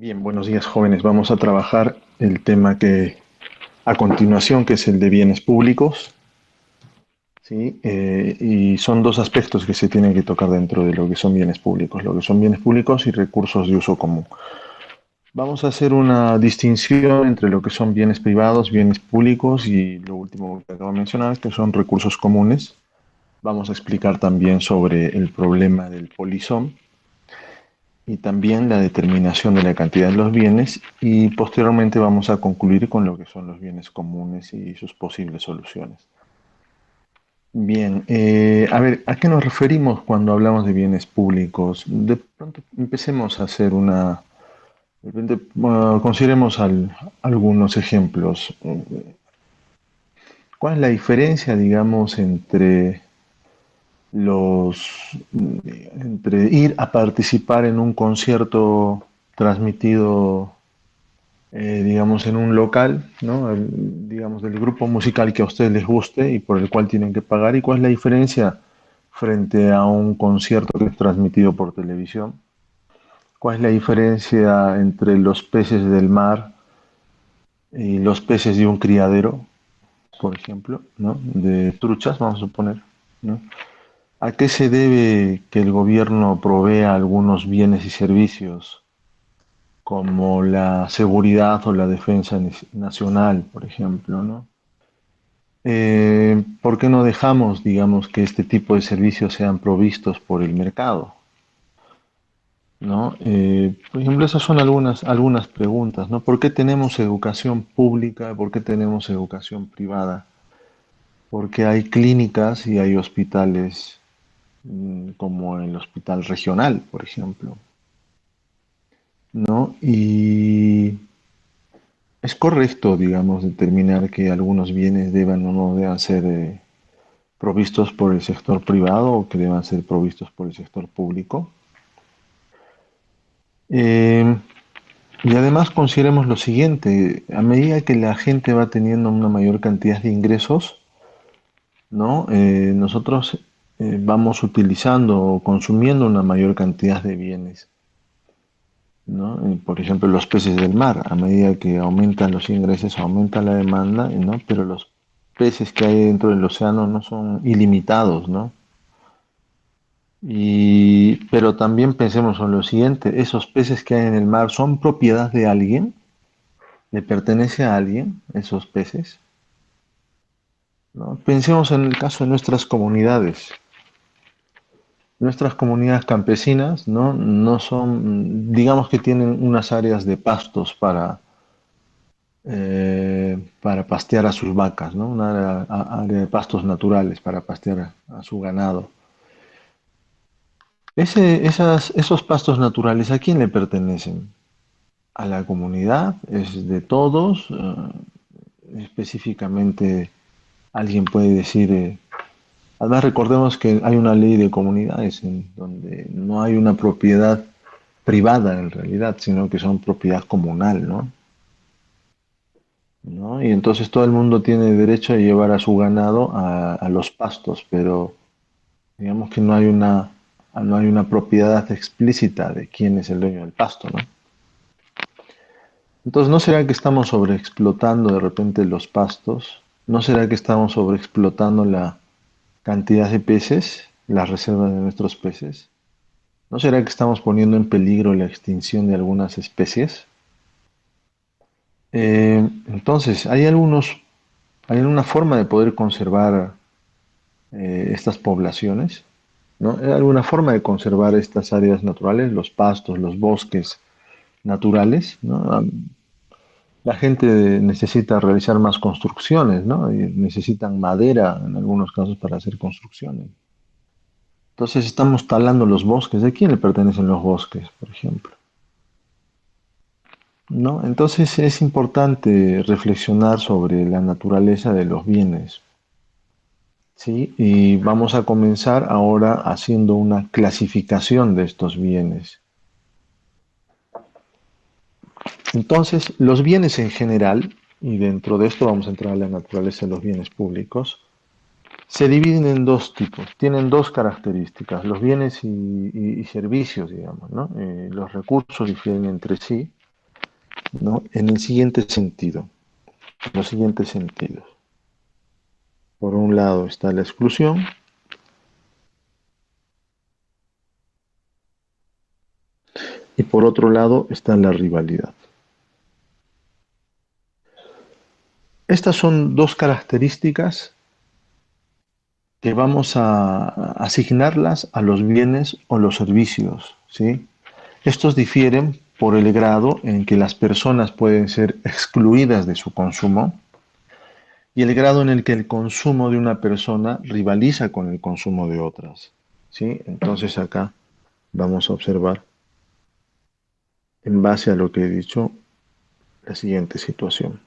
Bien, buenos días jóvenes. Vamos a trabajar el tema que a continuación, que es el de bienes públicos, ¿sí? Y son dos aspectos que se tienen que tocar dentro de lo que son bienes públicos, lo que son bienes públicos y recursos de uso común. Vamos a hacer una distinción entre lo que son bienes privados, bienes públicos y lo último que acabo de mencionar, que son recursos comunes. Vamos a explicar también sobre el problema del polizón y también la determinación de la cantidad de los bienes y posteriormente vamos a concluir con lo que son los bienes comunes y sus posibles soluciones. Bien, a ver, ¿a qué nos referimos cuando hablamos de bienes públicos? De pronto empecemos a hacer de repente, consideremos algunos ejemplos. ¿Cuál es la diferencia, digamos, los, entre ir a participar en un concierto transmitido digamos, en un local, ¿no? Digamos, del grupo musical que a ustedes les guste y por el cual tienen que pagar? ¿Y cuál es la diferencia frente a un concierto que es transmitido por televisión? ¿Cuál es la diferencia entre los peces del mar y los peces de un criadero, por ejemplo, ¿no? De truchas, vamos a suponer, ¿no? ¿A qué se debe que el gobierno provea algunos bienes y servicios como la seguridad o la defensa nacional, por ejemplo, ¿no? ¿Por qué no dejamos, digamos, que este tipo de servicios sean provistos por el mercado? ¿No? Por ejemplo, esas son algunas preguntas, ¿no? ¿Por qué tenemos educación pública? ¿Por qué tenemos educación privada? Porque hay clínicas y hay hospitales, como el hospital regional, por ejemplo, ¿no? Y es correcto, digamos, determinar que algunos bienes deban o no deban ser provistos por el sector privado o que deban ser provistos por el sector público. Eh, y además consideremos lo siguiente: a medida que la gente va teniendo una mayor cantidad de ingresos, ¿no? Nosotros vamos utilizando o consumiendo una mayor cantidad de bienes, ¿no? Por ejemplo, los peces del mar, a medida que aumentan los ingresos, aumenta la demanda, ¿no? Pero los peces que hay dentro del océano no son ilimitados, ¿no? Pero también pensemos en lo siguiente: esos peces que hay en el mar son propiedad de alguien, le pertenece a alguien, esos peces, ¿no? Pensemos en el caso de nuestras comunidades. Nuestras comunidades campesinas, ¿no? No son, digamos que tienen unas áreas de pastos para pastear a sus vacas, ¿no? Una área de pastos naturales para pastear a su ganado. Esos pastos naturales, ¿a quién le pertenecen? A la comunidad, es de todos. Específicamente, alguien puede decir, además recordemos que hay una ley de comunidades en donde no hay una propiedad privada en realidad, sino que son propiedad comunal, ¿no? ¿No? Y entonces todo el mundo tiene derecho a llevar a su ganado a los pastos, pero digamos que no hay una propiedad explícita de quién es el dueño del pasto, ¿no? Entonces, ¿no será que estamos sobreexplotando de repente los pastos? ¿No será que estamos sobreexplotando la cantidad de peces, las reservas de nuestros peces? ¿No será que estamos poniendo en peligro la extinción de algunas especies? Entonces, hay alguna forma de poder conservar estas poblaciones, ¿no? ¿Hay alguna forma de conservar estas áreas naturales, los pastos, los bosques naturales, ¿no? La gente necesita realizar más construcciones, ¿no? Y necesitan madera en algunos casos para hacer construcciones. Entonces estamos talando los bosques. ¿De quién le pertenecen los bosques, por ejemplo? ¿No? Entonces es importante reflexionar sobre la naturaleza de los bienes, ¿sí? Y vamos a comenzar ahora haciendo una clasificación de estos bienes. Entonces, los bienes en general, y dentro de esto vamos a entrar a la naturaleza de los bienes públicos, se dividen en dos tipos, tienen dos características: los bienes y servicios, digamos, ¿no? Los recursos difieren entre sí, ¿no? En el siguiente sentido, los siguientes sentidos. Por un lado está la exclusión y por otro lado está la rivalidad. Estas son dos características que vamos a asignarlas a los bienes o los servicios, ¿sí? Estos difieren por el grado en que las personas pueden ser excluidas de su consumo y el grado en el que el consumo de una persona rivaliza con el consumo de otras, ¿sí? Entonces acá vamos a observar, en base a lo que he dicho, la siguiente situación,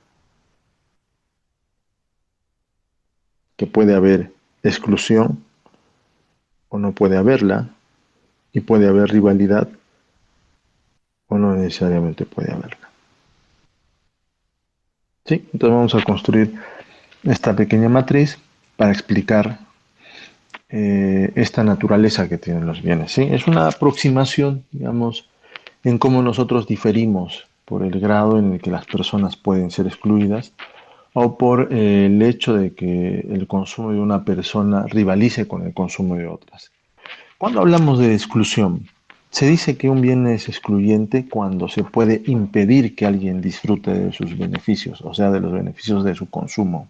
que puede haber exclusión o no puede haberla, y puede haber rivalidad o no necesariamente puede haberla. ¿Sí? Entonces vamos a construir esta pequeña matriz para explicar esta naturaleza que tienen los bienes. ¿Sí? Es una aproximación, digamos, en cómo nosotros diferimos por el grado en el que las personas pueden ser excluidas o por el hecho de que el consumo de una persona rivalice con el consumo de otras. Cuando hablamos de exclusión, se dice que un bien es excluyente cuando se puede impedir que alguien disfrute de sus beneficios, o sea, de los beneficios de su consumo.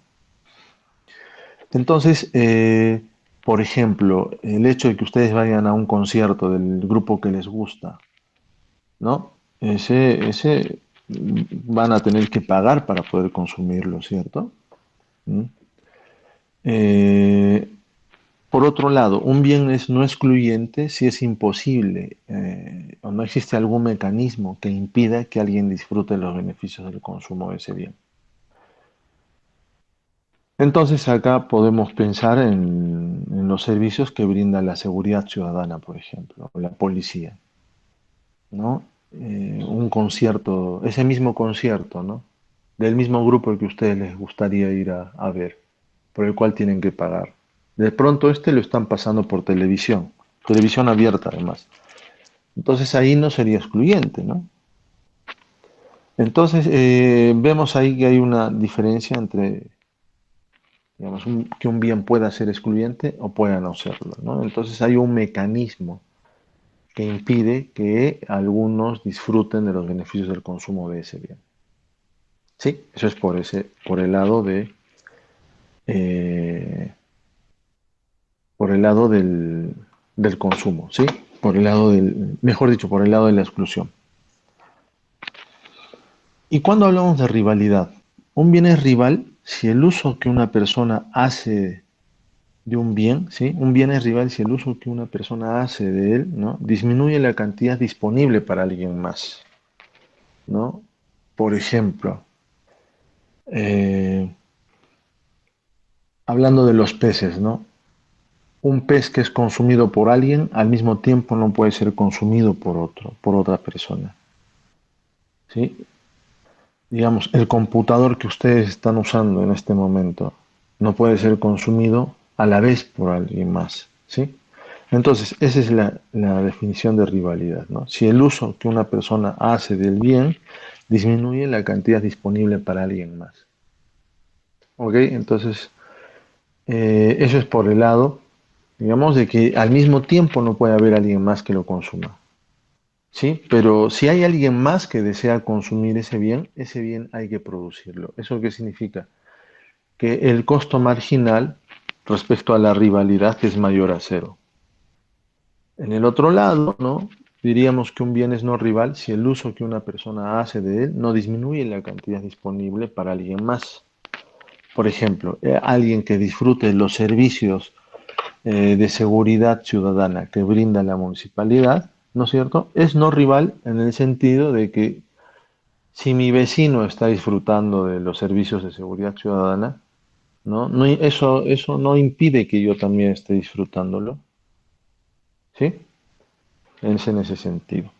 Entonces, por ejemplo, el hecho de que ustedes vayan a un concierto del grupo que les gusta, ¿no? Ese van a tener que pagar para poder consumirlo, ¿cierto? ¿Mm? Eh, por otro lado, un bien es no excluyente si es imposible o no existe algún mecanismo que impida que alguien disfrute los beneficios del consumo de ese bien. Entonces acá podemos pensar en los servicios que brinda la seguridad ciudadana, por ejemplo, o la policía, ¿no? Un concierto, ese mismo concierto, ¿no? Del mismo grupo al que a ustedes les gustaría ir a ver, por el cual tienen que pagar. De pronto este lo están pasando por televisión, televisión abierta además. Entonces ahí no sería excluyente, ¿no? Entonces vemos ahí que hay una diferencia entre, digamos, que un bien pueda ser excluyente o pueda no serlo, ¿no? Entonces hay un mecanismo que impide que algunos disfruten de los beneficios del consumo de ese bien. Sí, eso es por el lado eh, por el lado del consumo, ¿sí? Por el lado mejor dicho, por el lado de la exclusión. Y cuando hablamos de rivalidad, un bien es rival si el uso que una persona hace de un bien, ¿sí? Un bien es rival si el uso que una persona hace de él, ¿no? Disminuye la cantidad disponible para alguien más, ¿no? Por ejemplo, eh, hablando de los peces, ¿no? Un pez que es consumido por alguien al mismo tiempo no puede ser consumido por otro, por otra persona, ¿sí? Digamos, el computador que ustedes están usando en este momento no puede ser consumido a la vez por alguien más, ¿sí? Entonces, esa es la definición de rivalidad, ¿no? Si el uso que una persona hace del bien disminuye la cantidad disponible para alguien más. ¿Ok? Entonces, eso es por el lado, digamos, de que al mismo tiempo no puede haber alguien más que lo consuma. ¿Sí? Pero si hay alguien más que desea consumir ese bien hay que producirlo. ¿Eso qué significa? Que el costo marginal respecto a la rivalidad es mayor a cero. En el otro lado, ¿no? Diríamos que un bien es no rival si el uso que una persona hace de él no disminuye la cantidad disponible para alguien más. Por ejemplo, alguien que disfrute los servicios de seguridad ciudadana que brinda la municipalidad, ¿no es cierto? Es no rival en el sentido de que si mi vecino está disfrutando de los servicios de seguridad ciudadana, ¿no? Eso no impide que yo también esté disfrutándolo, ¿sí? Es en ese sentido.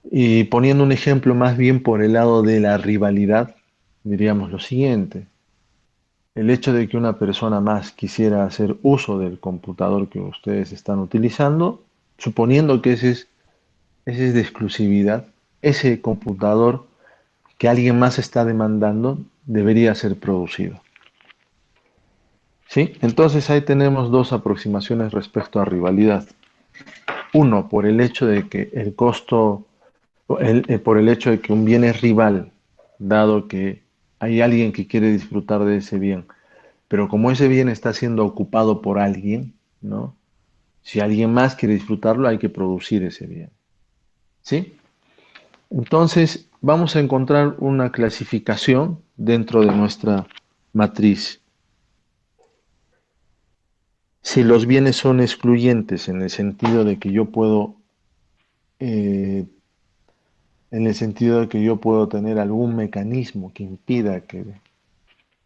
Y poniendo un ejemplo más bien por el lado de la rivalidad, diríamos lo siguiente. El hecho de que una persona más quisiera hacer uso del computador que ustedes están utilizando, suponiendo que ese es de exclusividad, ese computador que alguien más está demandando debería ser producido. ¿Sí? Entonces ahí tenemos dos aproximaciones respecto a rivalidad. Uno, por el hecho de que el costo, por el hecho de que un bien es rival, dado que hay alguien que quiere disfrutar de ese bien, pero como ese bien está siendo ocupado por alguien, ¿no? Si alguien más quiere disfrutarlo, hay que producir ese bien. ¿Sí? Entonces, vamos a encontrar una clasificación dentro de nuestra matriz. Si los bienes son excluyentes en el sentido de que yo puedo, eh, en el sentido de que yo puedo tener algún mecanismo que impida que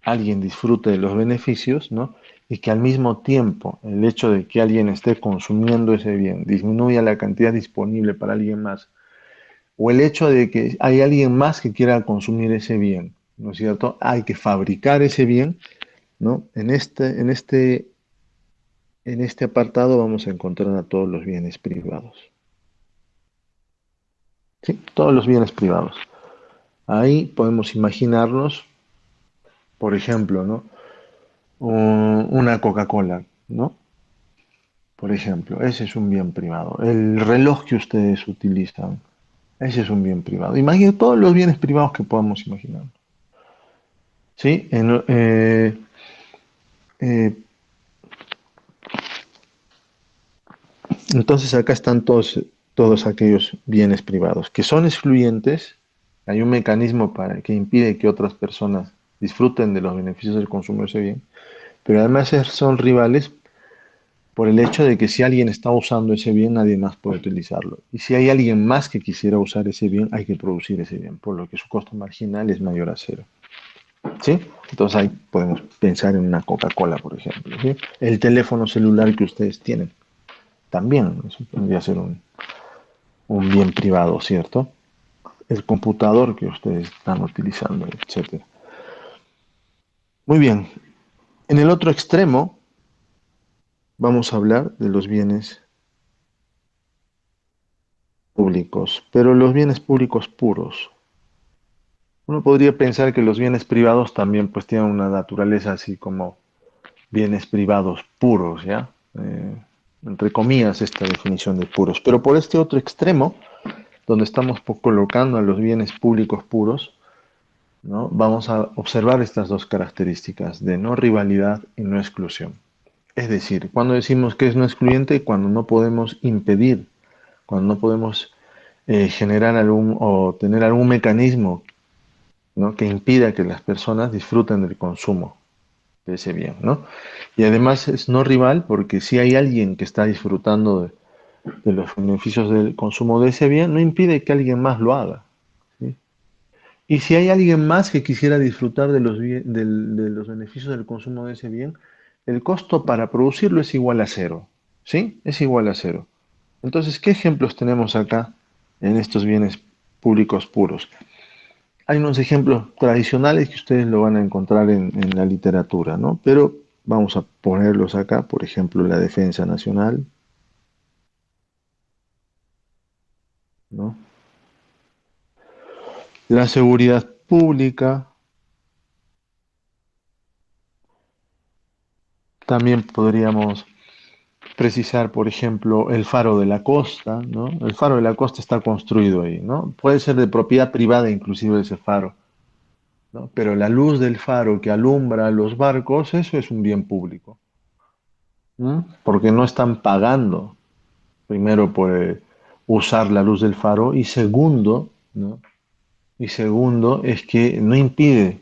alguien disfrute de los beneficios, ¿no? Y que al mismo tiempo el hecho de que alguien esté consumiendo ese bien disminuya la cantidad disponible para alguien más, o el hecho de que hay alguien más que quiera consumir ese bien, ¿no es cierto? Hay que fabricar ese bien, ¿no? En este apartado vamos a encontrar a todos los bienes privados, ¿sí? Todos los bienes privados. Ahí podemos imaginarnos, por ejemplo, ¿no? Una Coca-Cola, ¿no? Por ejemplo, ese es un bien privado. El reloj que ustedes utilizan, ese es un bien privado. Imaginen todos los bienes privados que podamos imaginar. ¿Sí? Eh, entonces acá están todos aquellos bienes privados que son excluyentes. Hay un mecanismo que impide que otras personas disfruten de los beneficios del consumo de ese bien, pero además son rivales por el hecho de que si alguien está usando ese bien, nadie más puede utilizarlo. Y si hay alguien más que quisiera usar ese bien, hay que producir ese bien, por lo que su costo marginal es mayor a cero. ¿Sí? Entonces ahí podemos pensar en una Coca-Cola, por ejemplo. ¿Sí? El teléfono celular que ustedes tienen, también eso podría ser un bien privado, ¿cierto? El computador que ustedes están utilizando, etcétera. Muy bien. En el otro extremo vamos a hablar de los bienes públicos, pero los bienes públicos puros. Uno podría pensar que los bienes privados también pues tienen una naturaleza así como bienes privados puros, ¿ya? Entre comillas esta definición de puros. Pero por este otro extremo, donde estamos colocando a los bienes públicos puros, ¿no? Vamos a observar estas dos características de no rivalidad y no exclusión. Es decir, cuando decimos que es no excluyente, cuando no podemos impedir, cuando no podemos generar algún o tener algún mecanismo, ¿no? Que impida que las personas disfruten del consumo de ese bien, ¿no? Y además es no rival porque si hay alguien que está disfrutando de los beneficios del consumo de ese bien, no impide que alguien más lo haga, ¿sí? Y si hay alguien más que quisiera disfrutar de los beneficios del consumo de ese bien, el costo para producirlo es igual a cero, ¿sí? Es igual a cero. Entonces, ¿qué ejemplos tenemos acá en estos bienes públicos puros? Hay unos ejemplos tradicionales que ustedes lo van a encontrar en la literatura, ¿no? Pero vamos a ponerlos acá, por ejemplo, la defensa nacional, ¿no? La seguridad pública, también podríamos precisar, por ejemplo, el faro de la costa, ¿no? El faro de la costa está construido ahí, ¿no? Puede ser de propiedad privada inclusive ese faro, ¿no? Pero la luz del faro que alumbra los barcos, eso es un bien público, ¿m? Porque no están pagando primero por usar la luz del faro y segundo, ¿no? Y segundo es que no impide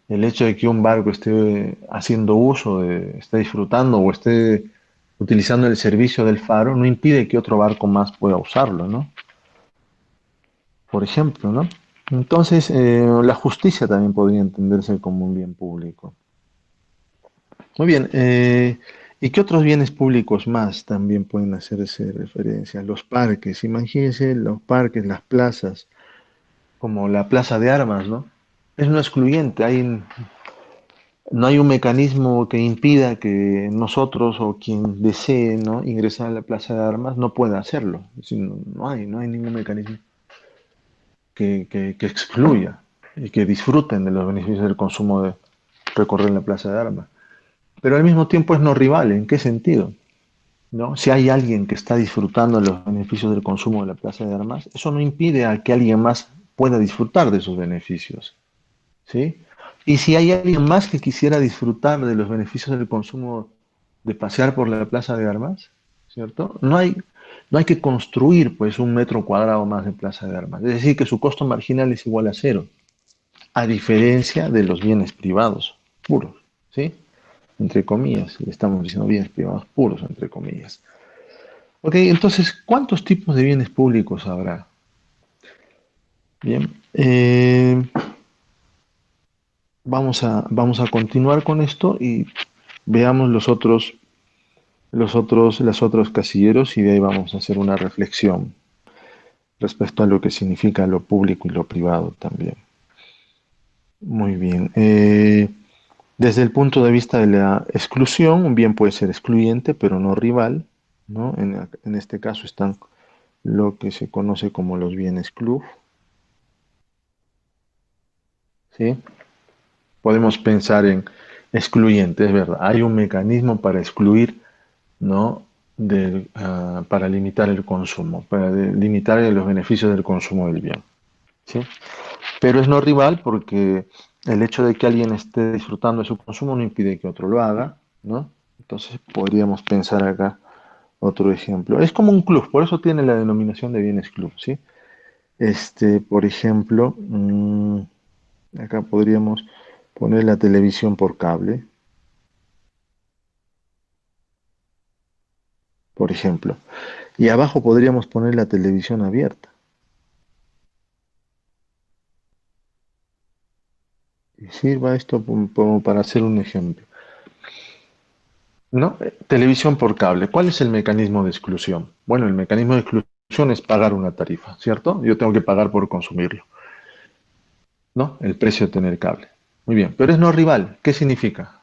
el hecho de que un barco esté haciendo uso, esté disfrutando o esté utilizando el servicio del faro, no impide que otro barco más pueda usarlo, ¿no? Por ejemplo, ¿no? Entonces, la justicia también podría entenderse como un bien público. Muy bien, ¿y qué otros bienes públicos más también pueden hacerse referencia? Los parques, imagínense los parques, las plazas, como la plaza de armas, ¿no? Es no excluyente, no hay un mecanismo que impida que nosotros o quien desee, ¿no? ingresar a la plaza de armas no pueda hacerlo. Es decir, no hay ningún mecanismo. que excluya y que disfruten de los beneficios del consumo de recorrer la Plaza de Armas. Pero al mismo tiempo es no rival. ¿En qué sentido? ¿No? Si hay alguien que está disfrutando de los beneficios del consumo de la Plaza de Armas, eso no impide a que alguien más pueda disfrutar de esos beneficios. ¿Sí? Y si hay alguien más que quisiera disfrutar de los beneficios del consumo de pasear por la Plaza de Armas, ¿cierto? No hay que construir pues un metro cuadrado más de Plaza de Armas. Es decir, que su costo marginal es igual a cero, a diferencia de los bienes privados puros, ¿sí? Entre comillas, estamos diciendo bienes privados puros, entre comillas. Ok, entonces, ¿cuántos tipos de bienes públicos habrá? Bien, vamos a continuar con esto y veamos los otros casilleros y de ahí vamos a hacer una reflexión respecto a lo que significa lo público y lo privado también. Muy bien. Desde el punto de vista de la exclusión, un bien puede ser excluyente, pero no rival, ¿no? En este caso están lo que se conoce como los bienes club, ¿sí? Podemos pensar en excluyente, es verdad. Hay un mecanismo para excluir, ¿no? Para limitar el consumo, para limitar los beneficios del consumo del bien, ¿sí? Pero es no rival porque el hecho de que alguien esté disfrutando de su consumo no impide que otro lo haga, ¿no? Entonces podríamos pensar acá otro ejemplo. Es como un club, por eso tiene la denominación de bienes club, ¿sí? Por ejemplo, acá podríamos poner la televisión por cable, por ejemplo. Y abajo podríamos poner la televisión abierta. Y sirva esto como para hacer un ejemplo. ¿No? Televisión por cable. ¿Cuál es el mecanismo de exclusión? Bueno, el mecanismo de exclusión es pagar una tarifa, ¿cierto? Yo tengo que pagar por consumirlo, ¿no? El precio de tener cable. Muy bien, pero es no rival. ¿Qué significa?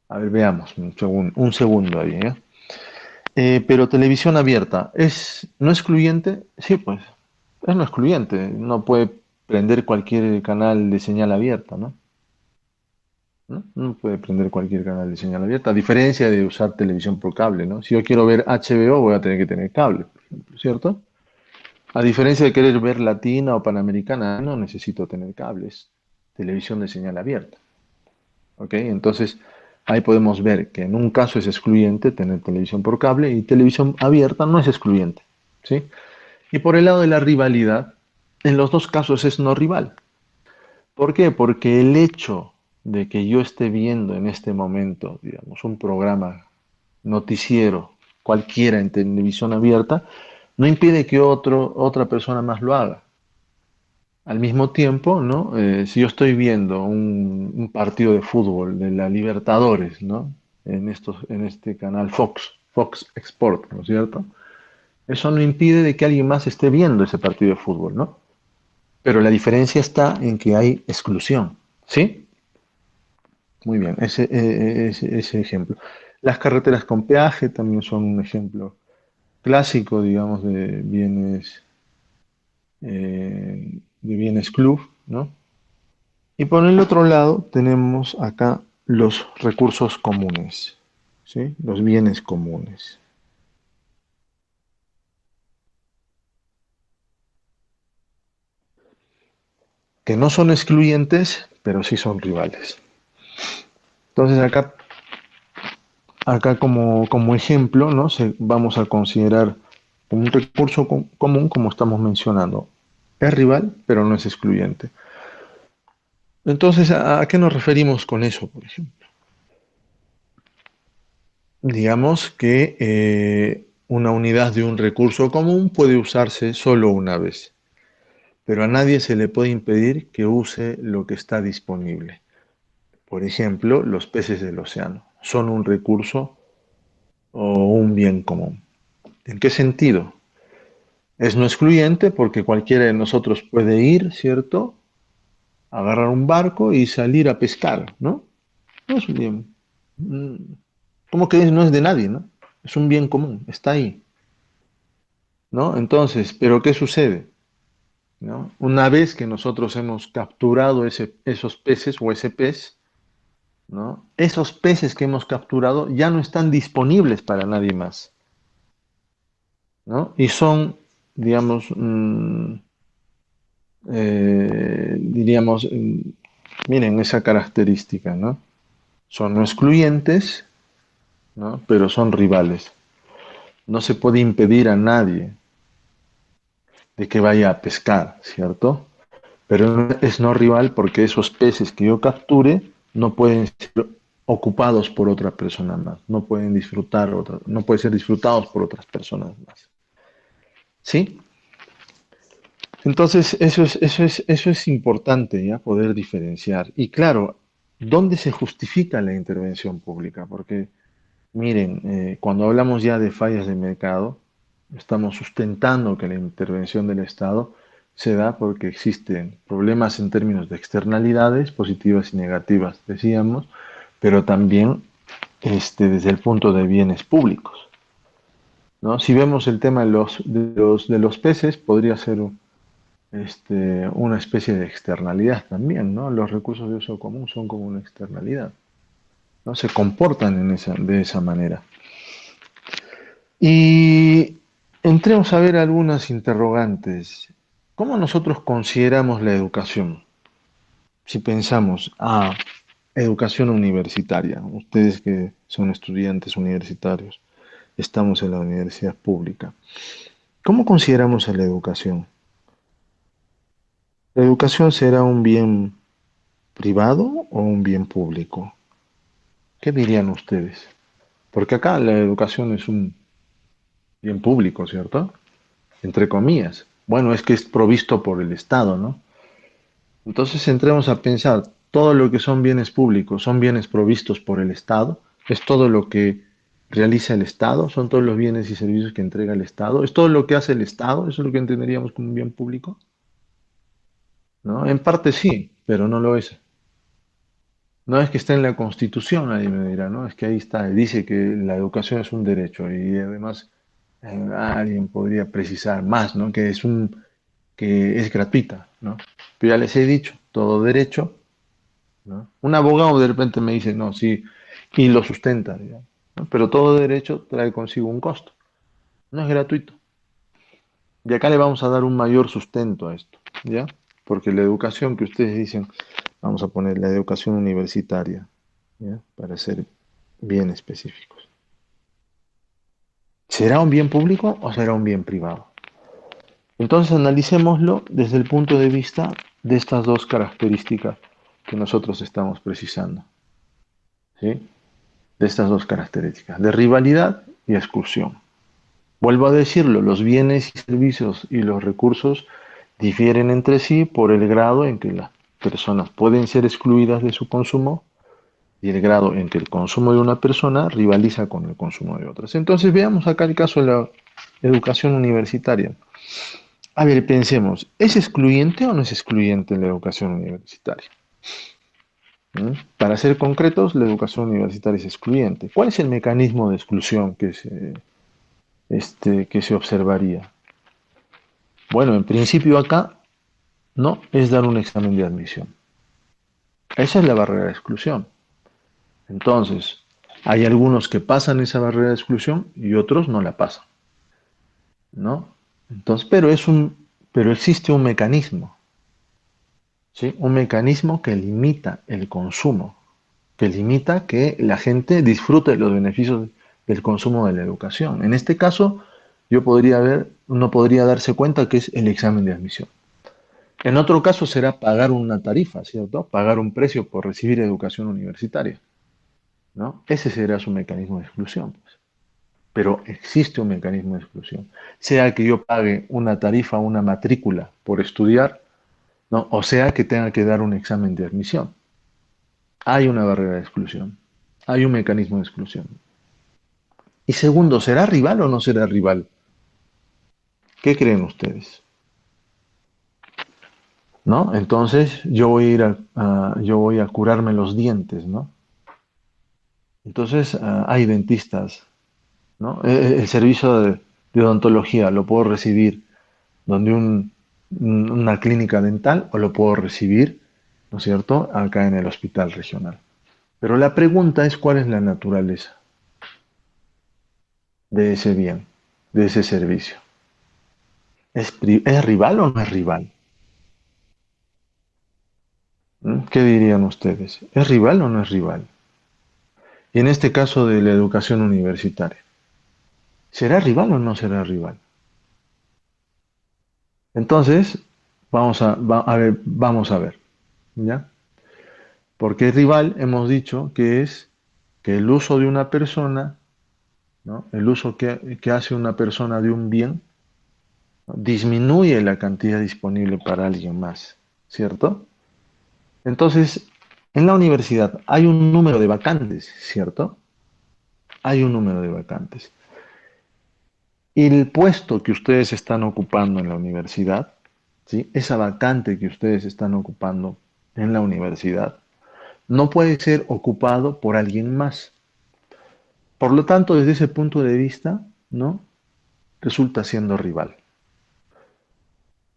A ver, veamos un segundo ahí, ¿eh? Pero televisión abierta, ¿es no excluyente? Sí, pues, es no excluyente. No puede prender cualquier canal de señal abierta, ¿no? ¿No? No puede prender cualquier canal de señal abierta, a diferencia de usar televisión por cable, ¿no? Si yo quiero ver HBO, voy a tener que tener cable, por ejemplo, ¿cierto? A diferencia de querer ver Latina o Panamericana, no necesito tener cables, televisión de señal abierta, ¿ok? Entonces, ahí podemos ver que en un caso es excluyente tener televisión por cable y televisión abierta no es excluyente, ¿sí? Y por el lado de la rivalidad, en los dos casos es no rival. ¿Por qué? Porque el hecho de que yo esté viendo en este momento, digamos, un programa noticiero cualquiera en televisión abierta, no impide que otra persona más lo haga. Al mismo tiempo, ¿no? Si yo estoy viendo un partido de fútbol de la Libertadores, ¿no? En este canal Fox Sport, ¿no es cierto? Eso no impide de que alguien más esté viendo ese partido de fútbol, ¿no? Pero la diferencia está en que hay exclusión, ¿sí? Muy bien, ese ejemplo. Las carreteras con peaje también son un ejemplo clásico, digamos, de bienes club, ¿no? Y por el otro lado tenemos acá los recursos comunes, ¿sí? Los bienes comunes, que no son excluyentes, pero sí son rivales. Entonces acá como ejemplo, ¿no? Vamos a considerar un recurso común como estamos mencionando. Es rival, pero no es excluyente. Entonces, ¿a qué nos referimos con eso, por ejemplo? Digamos que una unidad de un recurso común puede usarse solo una vez, pero a nadie se le puede impedir que use lo que está disponible. Por ejemplo, los peces del océano son un recurso o un bien común. ¿En qué sentido? Es no excluyente porque cualquiera de nosotros puede ir, ¿cierto? Agarrar un barco y salir a pescar, ¿no? No es un bien. ¿Cómo que no es de nadie, no? Es un bien común, está ahí, ¿no? Entonces, ¿pero qué sucede? ¿no? Una vez que nosotros hemos capturado esos peces o ese pez, ¿no? Esos peces que hemos capturado ya no están disponibles para nadie más, ¿no? Y son, digamos, diríamos, miren esa característica, ¿no? Son no excluyentes, ¿no? Pero son rivales. No se puede impedir a nadie de que vaya a pescar, ¿cierto? Pero es no rival porque esos peces que yo capture no pueden ser ocupados por otra persona más, no pueden disfrutar, no pueden ser disfrutados por otras personas más. ¿Sí? Entonces, eso es importante, ¿ya? Poder diferenciar. Y claro, ¿dónde se justifica la intervención pública? Porque, miren, cuando hablamos ya de fallas de mercado, estamos sustentando que la intervención del Estado se da porque existen problemas en términos de externalidades positivas y negativas, decíamos, pero también desde el punto de bienes públicos, ¿no? Si vemos el tema de los peces, podría ser una especie de externalidad también, ¿no? Los recursos de uso común son como una externalidad, ¿no? Se comportan de esa manera. Y entremos a ver algunas interrogantes. ¿Cómo nosotros consideramos la educación? Si pensamos, educación universitaria, ustedes que son estudiantes universitarios, estamos en la universidad pública. ¿Cómo consideramos a la educación? ¿La educación será un bien privado o un bien público? ¿Qué dirían ustedes? Porque acá la educación es un bien público, ¿cierto? Entre comillas. Bueno, es que es provisto por el Estado, ¿no? Entonces entremos a pensar, todo lo que son bienes públicos son bienes provistos por el Estado, es todo lo que realiza el Estado, son todos los bienes y servicios que entrega el Estado, es todo lo que hace el Estado, eso es lo que entenderíamos como un bien público, ¿no? En parte sí, pero no lo es. No es que esté en la Constitución, nadie me dirá, ¿no? Es que ahí está, dice que la educación es un derecho y además alguien podría precisar más, ¿no? Que es gratuita, ¿no? Pero ya les he dicho, todo derecho, ¿no? Un abogado de repente me dice, no, sí, y lo sustenta, digamos, ¿no? Pero todo derecho trae consigo un costo, no es gratuito. Y acá le vamos a dar un mayor sustento a esto, ¿ya? Porque la educación que ustedes dicen, vamos a poner la educación universitaria, ¿ya? Para ser bien específicos. ¿Será un bien público o será un bien privado? Entonces analicémoslo desde el punto de vista de estas dos características que nosotros estamos precisando, ¿sí? De estas dos características, de rivalidad y exclusión. Vuelvo a decirlo, los bienes y servicios y los recursos difieren entre sí por el grado en que las personas pueden ser excluidas de su consumo y el grado en que el consumo de una persona rivaliza con el consumo de otras. Entonces veamos acá el caso de la educación universitaria. A ver, pensemos, ¿es excluyente o no es excluyente la educación universitaria? ¿Mm? Para ser concretos, la educación universitaria es excluyente. ¿Cuál es el mecanismo de exclusión que se observaría? Bueno, en principio acá no es dar un examen de admisión. Esa es la barrera de exclusión. Entonces, hay algunos que pasan esa barrera de exclusión y otros no la pasan, ¿no? Entonces, pero existe un mecanismo, ¿sí? Un mecanismo que limita el consumo, que limita que la gente disfrute de los beneficios del consumo de la educación. En este caso, uno podría darse cuenta que es el examen de admisión. En otro caso será pagar una tarifa, ¿cierto? Pagar un precio por recibir educación universitaria, ¿no? Ese será su mecanismo de exclusión, pues. Pero existe un mecanismo de exclusión. Sea que yo pague una tarifa, una matrícula por estudiar, ¿no? O sea que tenga que dar un examen de admisión. Hay una barrera de exclusión. Hay un mecanismo de exclusión. Y segundo, ¿será rival o no será rival? ¿Qué creen ustedes? ¿No? Entonces yo voy a yo voy a curarme los dientes, ¿no? Entonces hay dentistas, ¿no? El servicio de odontología lo puedo recibir donde un una clínica dental o lo puedo recibir, ¿no es cierto?, acá en el hospital regional. Pero la pregunta es cuál es la naturaleza de ese bien, de ese servicio. ¿Es rival o no es rival? ¿Mm? ¿Qué dirían ustedes? ¿Es rival o no es rival? Y en este caso de la educación universitaria, ¿será rival o no será rival? Entonces, vamos a ver, ¿ya? Porque rival hemos dicho que es que el uso de una persona, ¿no? El uso que hace una persona de un bien, ¿no?, disminuye la cantidad disponible para alguien más, ¿cierto? Entonces, en la universidad hay un número de vacantes, ¿cierto? Hay un número de vacantes. Y el puesto que ustedes están ocupando en la universidad, ¿sí?, esa vacante que ustedes están ocupando en la universidad, no puede ser ocupado por alguien más. Por lo tanto, desde ese punto de vista, ¿no?, resulta siendo rival.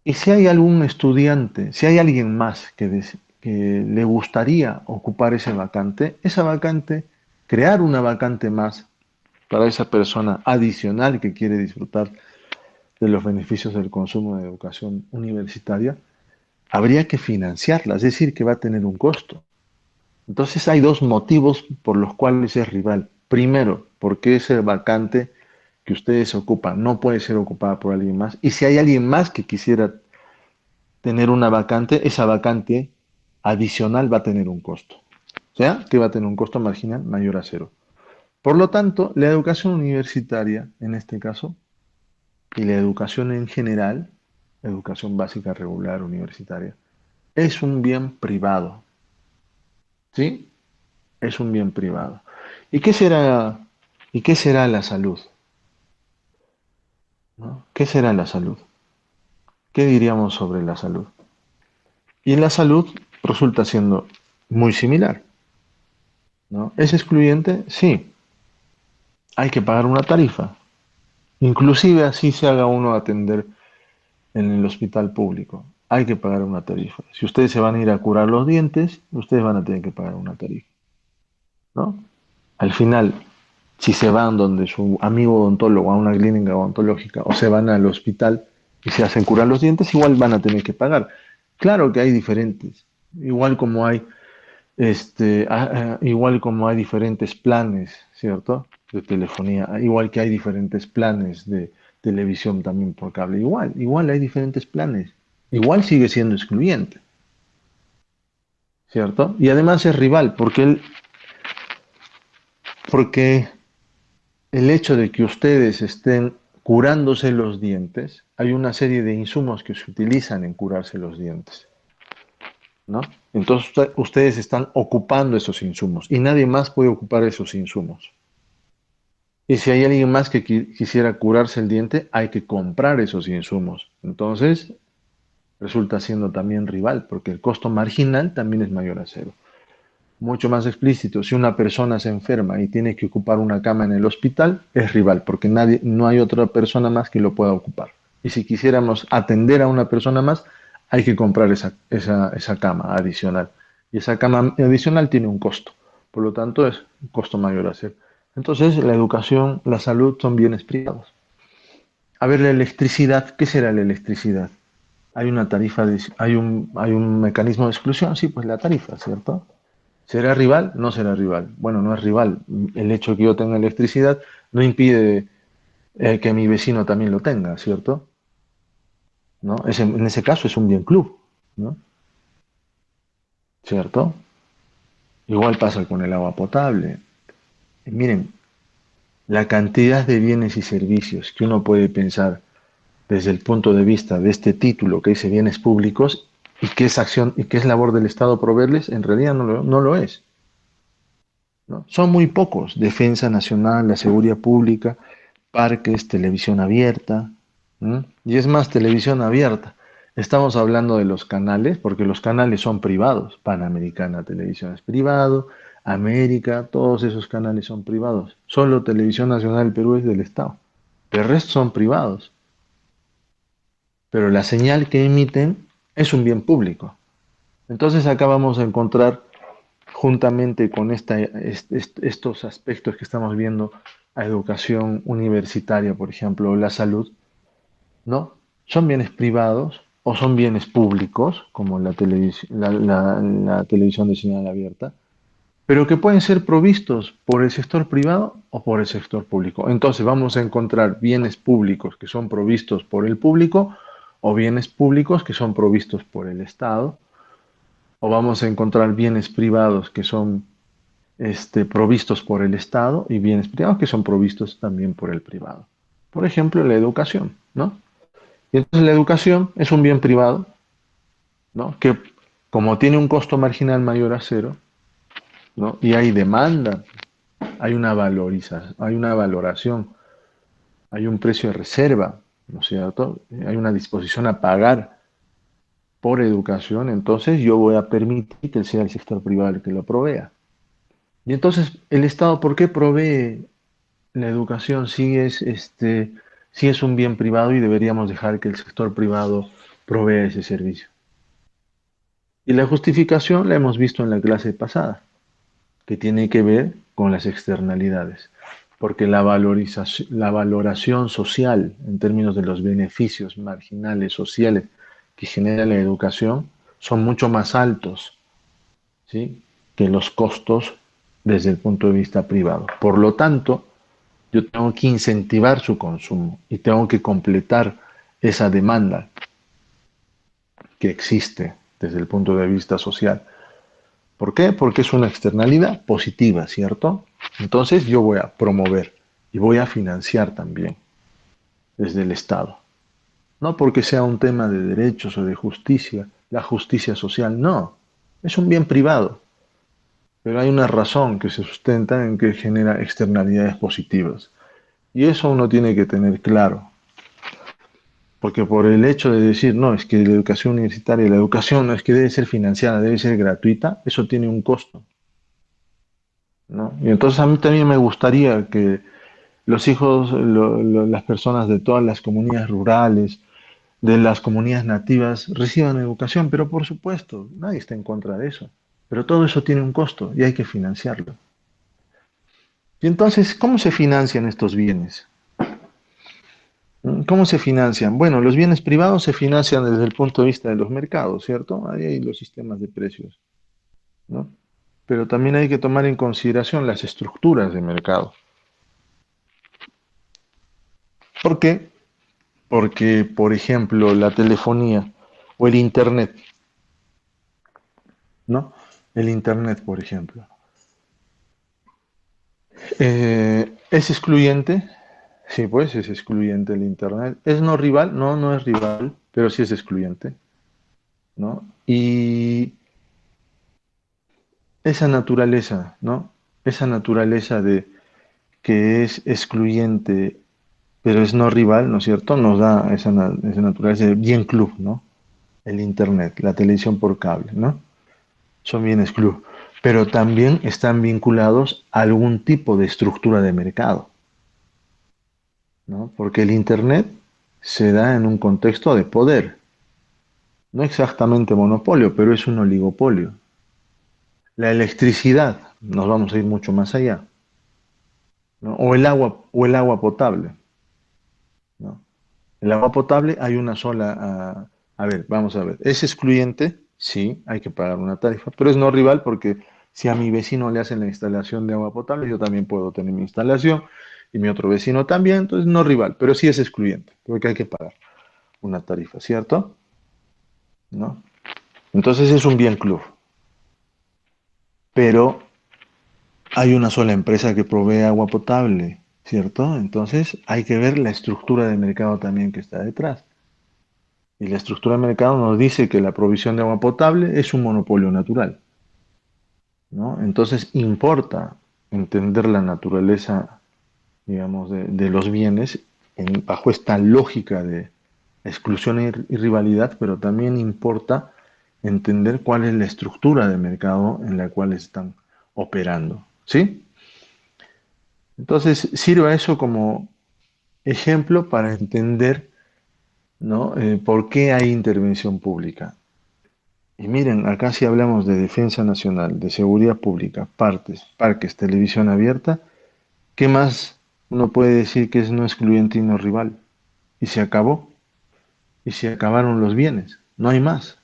Y si hay algún estudiante, si hay alguien más que le gustaría ocupar esa vacante, crear una vacante más para esa persona adicional que quiere disfrutar de los beneficios del consumo de educación universitaria, habría que financiarla, es decir, que va a tener un costo. Entonces hay dos motivos por los cuales es rival. Primero, porque esa vacante que ustedes ocupan no puede ser ocupada por alguien más. Y si hay alguien más que quisiera tener una vacante, esa vacante adicional va a tener un costo. O sea, que va a tener un costo marginal mayor a cero. Por lo tanto, la educación universitaria, en este caso, y la educación en general, educación básica regular universitaria, es un bien privado. ¿Sí? Es un bien privado. ¿Y qué será la salud? ¿No? ¿Qué será la salud? ¿Qué diríamos sobre la salud? Y la salud resulta siendo muy similar, ¿no? ¿Es excluyente? Sí. Hay que pagar una tarifa. Inclusive así se haga uno atender en el hospital público. Hay que pagar una tarifa. Si ustedes se van a ir a curar los dientes, ustedes van a tener que pagar una tarifa, ¿no? Al final, si se van donde su amigo odontólogo a una clínica odontológica o se van al hospital y se hacen curar los dientes, igual van a tener que pagar. Claro que hay diferentes, igual como hay igual como hay diferentes planes, ¿cierto?, de telefonía, igual que hay diferentes planes de televisión también por cable, igual hay diferentes planes, igual sigue siendo excluyente, ¿cierto? Y además es rival, porque el hecho de que ustedes estén curándose los dientes, hay una serie de insumos que se utilizan en curarse los dientes, ¿no? Entonces ustedes están ocupando esos insumos y nadie más puede ocupar esos insumos. Y si hay alguien más que quisiera curarse el diente, hay que comprar esos insumos. Entonces resulta siendo también rival, porque el costo marginal también es mayor a cero. Mucho más explícito, si una persona se enferma y tiene que ocupar una cama en el hospital, es rival, porque no hay otra persona más que lo pueda ocupar. Y si quisiéramos atender a una persona más, hay que comprar esa cama adicional. Y esa cama adicional tiene un costo. Por lo tanto, es un costo mayor a cero. Entonces, la educación, la salud son bienes privados. A ver, la electricidad, ¿qué será la electricidad? Hay una tarifa, hay un mecanismo de exclusión, sí, pues la tarifa, ¿cierto? ¿Será rival? No será rival. Bueno, no es rival. El hecho de que yo tenga electricidad no impide que mi vecino también lo tenga, ¿cierto? ¿No? En ese caso es un bien club, ¿no? ¿Cierto? Igual pasa con el agua potable. Y miren, la cantidad de bienes y servicios que uno puede pensar desde el punto de vista de este título que dice bienes públicos y que es acción y que es labor del Estado proveerles, en realidad no lo es, ¿no? Son muy pocos. Defensa nacional, la seguridad pública, parques, televisión abierta, ¿m? Y es más, televisión abierta. Estamos hablando de los canales, porque los canales son privados. Panamericana Televisión es privado, América, todos esos canales son privados. Solo Televisión Nacional del Perú es del Estado. El resto son privados. pero la señal que emiten es un bien público. Entonces acá vamos a encontrar, juntamente con estos aspectos que estamos viendo, a educación universitaria, por ejemplo, o la salud, ¿no? ¿Son bienes privados o son bienes públicos, como la televisión de señal abierta, pero que pueden ser provistos por el sector privado o por el sector público? Entonces vamos a encontrar bienes públicos que son provistos por el público o bienes públicos que son provistos por el Estado, o vamos a encontrar bienes privados que son provistos por el Estado y bienes privados que son provistos también por el privado. Por ejemplo, la educación, ¿no? Y entonces la educación es un bien privado, ¿no? Que como tiene un costo marginal mayor a cero, ¿no? Y hay demanda, hay una valorización, hay una valoración, hay un precio de reserva, ¿no es cierto? Hay una disposición a pagar por educación, entonces yo voy a permitir que sea el sector privado el que lo provea. Y entonces, ¿el Estado por qué provee la educación si es un bien privado y deberíamos dejar que el sector privado provea ese servicio? Y la justificación la hemos visto en la clase pasada, que tiene que ver con las externalidades, porque la valoración social en términos de los beneficios marginales sociales que genera la educación son mucho más altos, ¿sí?, que los costos desde el punto de vista privado. Por lo tanto, yo tengo que incentivar su consumo y tengo que completar esa demanda que existe desde el punto de vista social. ¿Por qué? Porque es una externalidad positiva, ¿cierto? Entonces yo voy a promover y voy a financiar también desde el Estado. No porque sea un tema de derechos o de justicia, la justicia social, no. Es un bien privado, pero hay una razón que se sustenta en que genera externalidades positivas. Y eso uno tiene que tener claro. Porque por el hecho de decir, no, es que la educación universitaria, la educación no es que debe ser financiada, debe ser gratuita, eso tiene un costo, ¿no? Y entonces a mí también me gustaría que los hijos, las personas de todas las comunidades rurales, de las comunidades nativas, reciban educación, pero por supuesto, nadie está en contra de eso. Pero todo eso tiene un costo y hay que financiarlo. Y entonces, ¿cómo se financian estos bienes? ¿Cómo se financian? Bueno, los bienes privados se financian desde el punto de vista de los mercados, ¿cierto? Ahí hay los sistemas de precios, ¿no? Pero también hay que tomar en consideración las estructuras de mercado. ¿Por qué? Porque, por ejemplo, la telefonía o el Internet, ¿no? El Internet, por ejemplo. ¿Es excluyente? Sí, pues es excluyente el Internet. ¿Es no rival? No, no es rival, pero sí es excluyente, ¿no? Y esa naturaleza, ¿no? Esa naturaleza de que es excluyente, pero es no rival, ¿no es cierto? Nos da esa naturaleza de bien club, ¿no? El Internet, la televisión por cable, ¿no? Son bienes club, pero también están vinculados a algún tipo de estructura de mercado, ¿no? Porque el Internet se da en un contexto de poder, no exactamente monopolio, pero es un oligopolio. La electricidad, nos vamos a ir mucho más allá, ¿no? O el agua potable, ¿no? El agua potable hay una sola. A ver, vamos a ver. ¿Es excluyente? Sí, hay que pagar una tarifa, pero es no rival porque si a mi vecino le hacen la instalación de agua potable, yo también puedo tener mi instalación y mi otro vecino también, entonces no rival, pero sí es excluyente porque hay que pagar una tarifa, ¿cierto? ¿No? Entonces es un bien club, pero hay una sola empresa que provee agua potable, ¿cierto? Entonces hay que ver la estructura de mercado también que está detrás. Y la estructura de mercado nos dice que la provisión de agua potable es un monopolio natural, ¿no? Entonces importa entender la naturaleza, digamos, de los bienes bajo esta lógica de exclusión y rivalidad, pero también importa entender cuál es la estructura de mercado en la cual están operando, ¿sí? Entonces sirva eso como ejemplo para entender ¿no? ¿Por qué hay intervención pública? Y miren, acá si hablamos de defensa nacional, de seguridad pública, parques, televisión abierta, ¿qué más uno puede decir que es no excluyente y no rival? Y se acabó, y se acabaron los bienes, no hay más,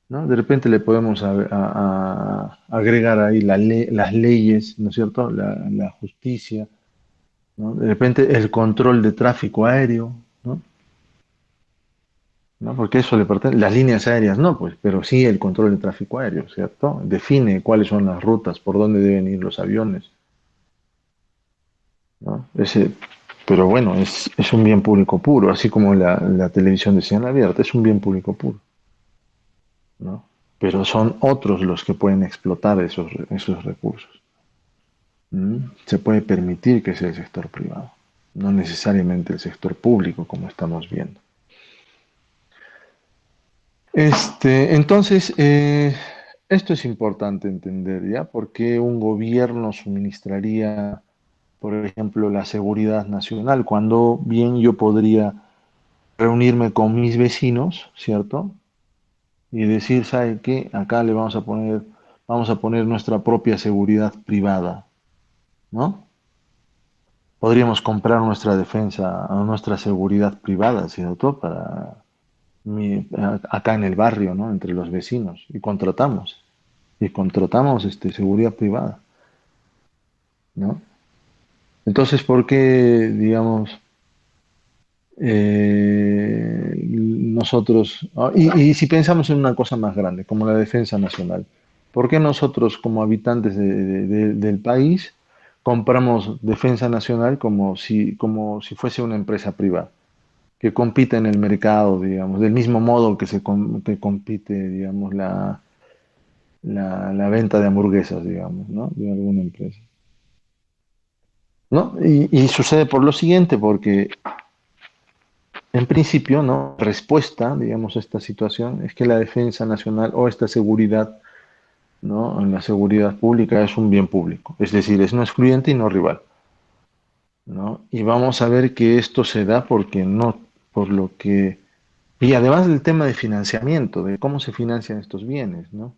¿no? De repente le podemos agregar ahí las leyes, ¿no es cierto? La justicia, ¿no? De repente el control de tráfico aéreo, ¿no? ¿No? Porque eso le pertenece, las líneas aéreas no, pues, pero sí el control de tráfico aéreo, ¿cierto? Define cuáles son las rutas, por dónde deben ir los aviones, ¿no? Pero bueno, es un bien público puro, así como la televisión de señal abierta, es un bien público puro, ¿no? Pero son otros los que pueden explotar esos recursos. Se puede permitir que sea el sector privado, no necesariamente el sector público, como estamos viendo. Entonces, esto es importante entender, ¿ya? ¿Por qué un gobierno suministraría, por ejemplo, la seguridad nacional cuando bien yo podría reunirme con mis vecinos, ¿cierto? Y decir, ¿sabe qué? Acá le vamos a poner nuestra propia seguridad privada, ¿no? Podríamos comprar nuestra defensa, nuestra seguridad privada, ¿cierto? Acá en el barrio, ¿no? Entre los vecinos. Y contratamos seguridad privada, ¿no? Entonces, ¿por qué, digamos, nosotros, y si pensamos en una cosa más grande, como la defensa nacional, ¿por qué nosotros como habitantes del país compramos defensa nacional como si fuese una empresa privada, que compite en el mercado, digamos, del mismo modo que compite, digamos, la venta de hamburguesas, digamos, ¿no? De alguna empresa, ¿no? Y sucede por lo siguiente, porque en principio, ¿no? Respuesta, digamos, a esta situación es que la defensa nacional o esta seguridad, ¿no? En la seguridad pública es un bien público, es decir, es no excluyente y no rival, ¿no? Y vamos a ver que esto se da porque no, por lo que, y además del tema de financiamiento, de cómo se financian estos bienes, ¿no?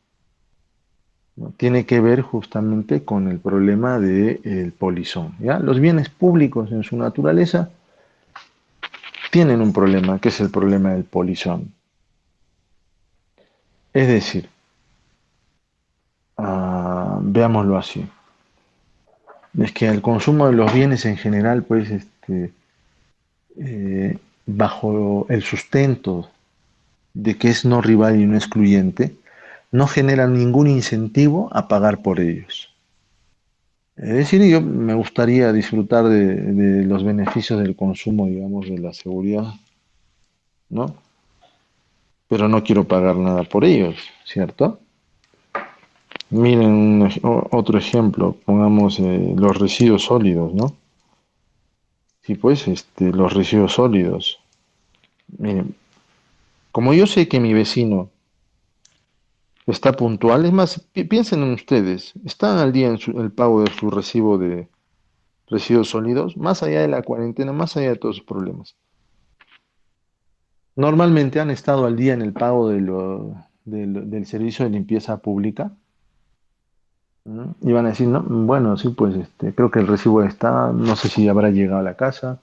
¿No? Tiene que ver justamente con el problema del polizón, ¿ya? Los bienes públicos en su naturaleza tienen un problema, que es el problema del polizón. Es decir, veámoslo así. Es que el consumo de los bienes en general, pues, bajo el sustento de que es no rival y no excluyente, no genera ningún incentivo a pagar por ellos. Es decir, yo me gustaría disfrutar de los beneficios del consumo, digamos, de la seguridad, ¿no? Pero no quiero pagar nada por ellos, ¿cierto? Miren otro ejemplo, pongamos los residuos sólidos, ¿no? Sí, pues, los residuos sólidos. Miren, como yo sé que mi vecino está puntual, es más, piensen en ustedes, están al día en el pago de su recibo de residuos sólidos, más allá de la cuarentena, más allá de todos los problemas. Normalmente han estado al día en el pago del servicio de limpieza pública, ¿no? Y van a decir, no, bueno, sí, pues creo que el recibo está, no sé si habrá llegado a la casa,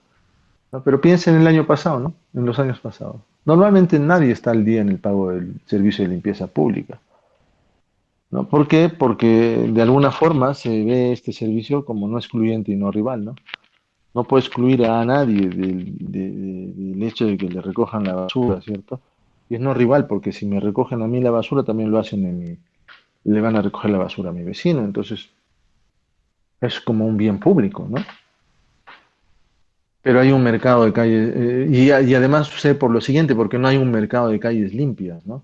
¿no? Pero piensen en el año pasado, ¿no? En los años pasados. Normalmente nadie está al día en el pago del servicio de limpieza pública, ¿no? ¿Por qué? Porque de alguna forma se ve este servicio como no excluyente y no rival, ¿no? No puede excluir a nadie del hecho de que le recojan la basura, ¿cierto? Y es no rival, porque si me recogen a mí la basura, también lo hacen le van a recoger la basura a mi vecino, entonces es como un bien público, ¿no? Pero hay un mercado de calles, y además sucede por lo siguiente, porque no hay un mercado de calles limpias, ¿no?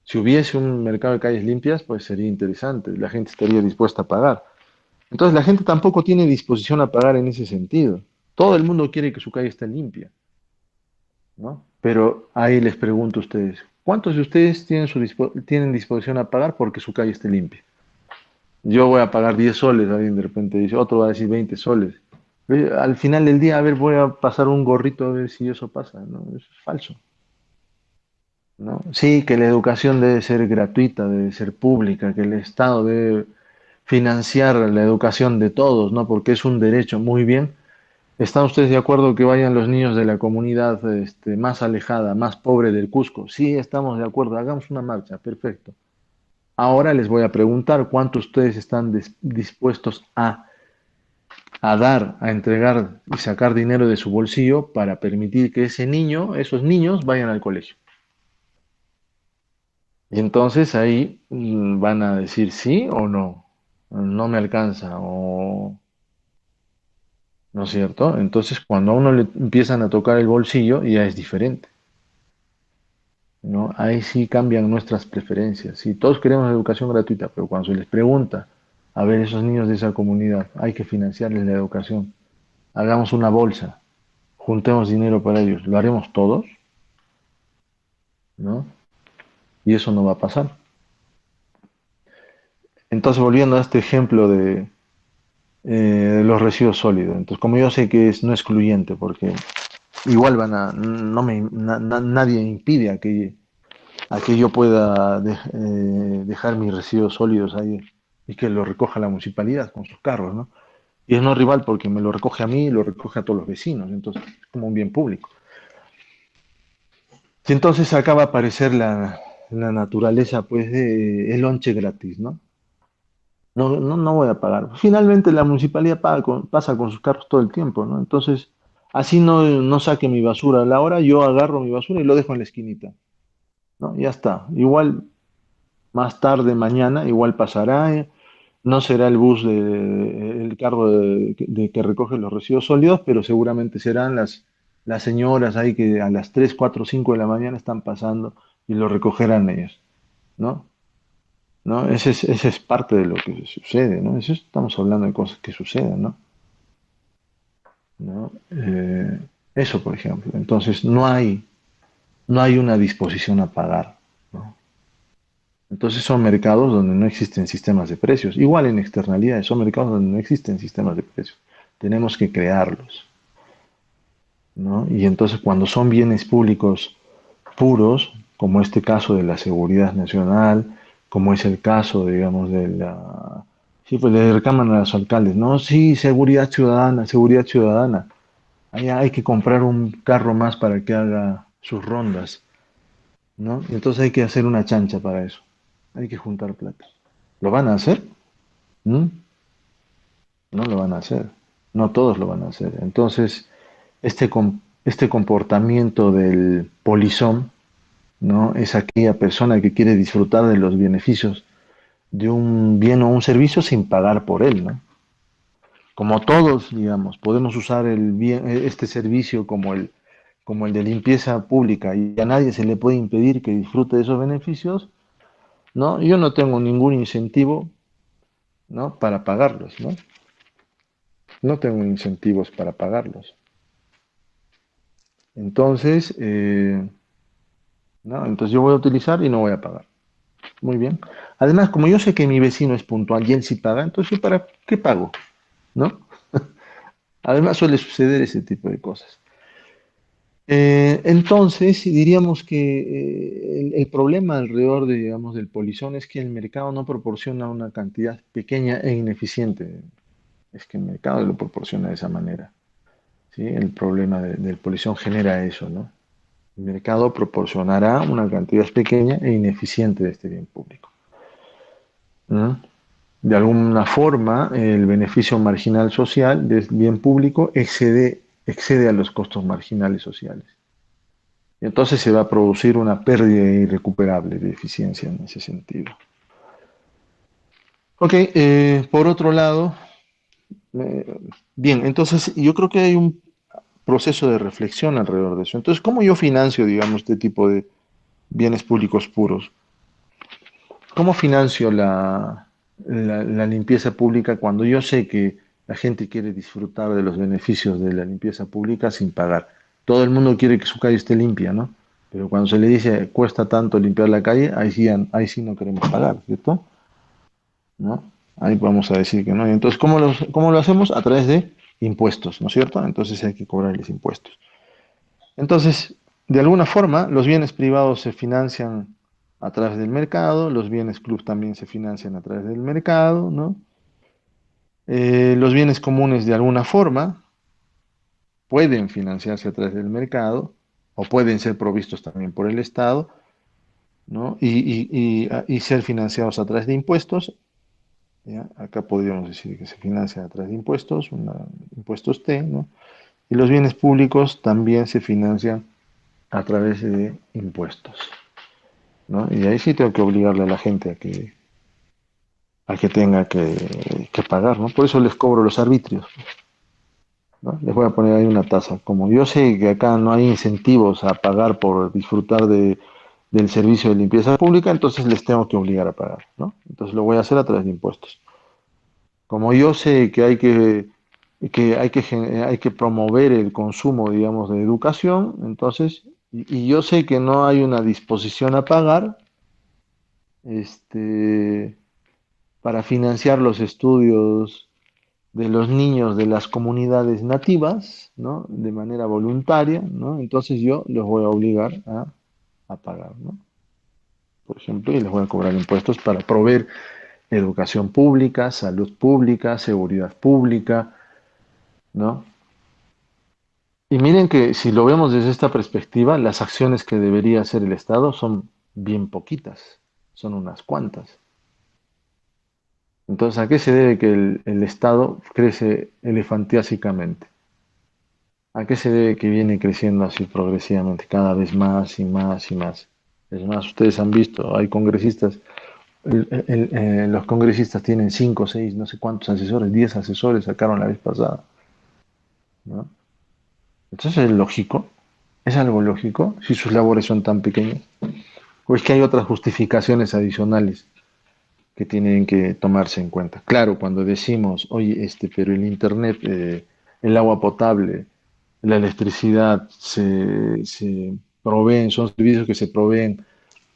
Si hubiese un mercado de calles limpias, pues sería interesante, la gente estaría dispuesta a pagar. Entonces la gente tampoco tiene disposición a pagar en ese sentido. Todo el mundo quiere que su calle esté limpia, ¿no? Pero ahí les pregunto a ustedes, ¿cuántos de ustedes tienen disposición a pagar porque su calle esté limpia? Yo voy a pagar 10 soles, alguien de repente dice, otro va a decir 20 soles. Al final del día, a ver, voy a pasar un gorrito a ver si eso pasa, ¿no? Eso es falso, ¿no? Sí, que la educación debe ser gratuita, debe ser pública, que el Estado debe financiar la educación de todos, ¿no? Porque es un derecho. Muy bien. ¿Están ustedes de acuerdo que vayan los niños de la comunidad más alejada, más pobre del Cusco? Sí, estamos de acuerdo. Hagamos una marcha. Perfecto. Ahora les voy a preguntar cuánto ustedes están dispuestos a dar, a entregar y sacar dinero de su bolsillo para permitir que ese niño, esos niños vayan al colegio. Y entonces ahí van a decir sí o no. No me alcanza o no es cierto. Entonces cuando a uno le empiezan a tocar el bolsillo ya es diferente, ¿no? Ahí sí cambian nuestras preferencias. Sí, todos queremos educación gratuita, pero cuando se les pregunta, a ver, esos niños de esa comunidad, hay que financiarles la educación. Hagamos una bolsa, juntemos dinero para ellos. ¿Lo haremos todos? ¿No? Y eso no va a pasar. Entonces, volviendo a este ejemplo de los residuos sólidos. Entonces, como yo sé que es no excluyente, porque igual nadie impide a que yo pueda dejar mis residuos sólidos ahí y que lo recoja la municipalidad con sus carros, ¿no? Y es no rival porque me lo recoge a mí y lo recoge a todos los vecinos, entonces es como un bien público. Y entonces acá va a aparecer la naturaleza, pues, de el lonche gratis, ¿no? No voy a pagar. Finalmente la municipalidad pasa con sus carros todo el tiempo, ¿no? Entonces, así no saque mi basura a la hora, yo agarro mi basura y lo dejo en la esquinita, ¿no? Ya está. Igual más tarde, mañana, igual pasará. No será el bus el carro de que recoge los residuos sólidos, pero seguramente serán las señoras ahí que a las 3 4 5 de la mañana están pasando y lo recogerán ellos, ¿no? ¿No? Ese es parte de lo que sucede, ¿no? Eso estamos hablando de cosas que suceden, ¿no? ¿No? Eso, por ejemplo. Entonces, no hay una disposición a pagar, ¿no? Entonces son mercados donde no existen sistemas de precios. Igual en externalidades, son mercados donde no existen sistemas de precios. Tenemos que crearlos, ¿no? Y entonces cuando son bienes públicos puros, como este caso de la seguridad nacional, como es el caso, digamos, de la... Sí, pues le reclaman a los alcaldes, ¿no? Sí, seguridad ciudadana, seguridad ciudadana. Hay que comprar un carro más para que haga sus rondas, ¿no? Y entonces hay que hacer una chancha para eso. Hay que juntar plata. ¿Lo van a hacer? ¿Mm? No lo van a hacer. No todos lo van a hacer. Entonces, este comportamiento del polizón, ¿no? Es aquella persona que quiere disfrutar de los beneficios de un bien o un servicio sin pagar por él, ¿no? Como todos, digamos, podemos usar este servicio como el de limpieza pública y a nadie se le puede impedir que disfrute de esos beneficios, ¿no? Yo no tengo ningún incentivo, ¿no? Para pagarlos, ¿no? No tengo incentivos para pagarlos. Entonces, ¿no? Entonces yo voy a utilizar y no voy a pagar. Muy bien. Además, como yo sé que mi vecino es puntual y él sí paga, entonces ¿yo para qué pago? ¿No? Además suele suceder ese tipo de cosas. Entonces, diríamos que el problema alrededor de, digamos, del polizón es que el mercado no proporciona una cantidad pequeña e ineficiente. Es que el mercado lo proporciona de esa manera. ¿Sí? El problema del polizón genera eso, ¿no? El mercado proporcionará una cantidad pequeña e ineficiente de este bien público. ¿No? De alguna forma, el beneficio marginal social del bien público excede a los costos marginales sociales. Y entonces se va a producir una pérdida irrecuperable de eficiencia en ese sentido. Ok, por otro lado, eh, bien, entonces yo creo que hay un proceso de reflexión alrededor de eso. Entonces, ¿cómo yo financio, digamos, este tipo de bienes públicos puros? ¿Cómo financio la limpieza pública cuando yo sé que la gente quiere disfrutar de los beneficios de la limpieza pública sin pagar? Todo el mundo quiere que su calle esté limpia, ¿no? Pero cuando se le dice cuesta tanto limpiar la calle, ahí sí no queremos pagar, ¿cierto? ¿No? Ahí vamos a decir que no. Y entonces, cómo lo hacemos? A través de impuestos, ¿no es cierto? Entonces hay que cobrarles impuestos. Entonces, de alguna forma, los bienes privados se financian a través del mercado, los bienes club también se financian a través del mercado, ¿no? Los bienes comunes de alguna forma pueden financiarse a través del mercado o pueden ser provistos también por el Estado, ¿no? Y ser financiados a través de impuestos. ¿Ya? Acá podríamos decir que se financia a través de impuestos, impuestos T, ¿no? Y los bienes públicos también se financian a través de impuestos, ¿no? Y ahí sí tengo que obligarle a la gente a que tenga que pagar, ¿no? Por eso les cobro los arbitrios, ¿no? Les voy a poner ahí una tasa. Como yo sé que acá no hay incentivos a pagar por disfrutar del servicio de limpieza pública, entonces les tengo que obligar a pagar, ¿no? Entonces lo voy a hacer a través de impuestos. Como yo sé que hay que promover el consumo, digamos, de educación, entonces, y yo sé que no hay una disposición a pagar, este, para financiar los estudios de los niños de las comunidades nativas, ¿no? De manera voluntaria, ¿no? Entonces yo los voy a obligar a pagar, ¿no? Por ejemplo, y les voy a cobrar impuestos para proveer educación pública, salud pública, seguridad pública, ¿no? Y miren que si lo vemos desde esta perspectiva, las acciones que debería hacer el Estado son bien poquitas, son unas cuantas. Entonces, ¿a qué se debe que el Estado crece elefantiásicamente? ¿A qué se debe que viene creciendo así progresivamente, cada vez más y más y más? Es más, ustedes han visto, hay congresistas, los congresistas tienen 5, 6, no sé cuántos asesores, 10 asesores sacaron la vez pasada, ¿no? Entonces es lógico, es algo lógico, si sus labores son tan pequeñas. O es que hay otras justificaciones adicionales que tienen que tomarse en cuenta. Claro, cuando decimos, oye, pero el internet, el agua potable, la electricidad se proveen, son servicios que se proveen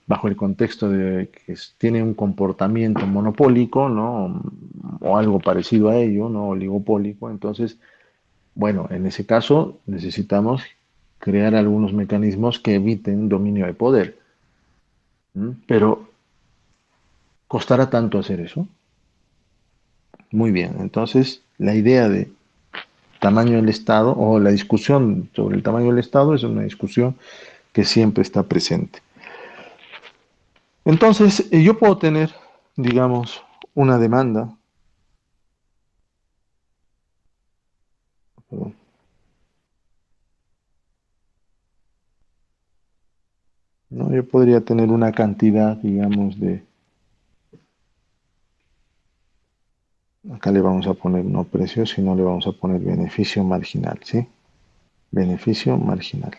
bajo el contexto de que tiene un comportamiento monopólico, ¿no? O algo parecido a ello, ¿no? Oligopólico. Entonces, bueno, en ese caso necesitamos crear algunos mecanismos que eviten dominio de poder. ¿M? Pero ¿costará tanto hacer eso? Muy bien, entonces la idea de tamaño del Estado o la discusión sobre el tamaño del Estado es una discusión que siempre está presente. Entonces, yo puedo tener, digamos, una demanda, perdón, ¿no? Yo podría tener una cantidad, digamos, acá le vamos a poner no precio, sino le vamos a poner beneficio marginal, ¿sí? Beneficio marginal.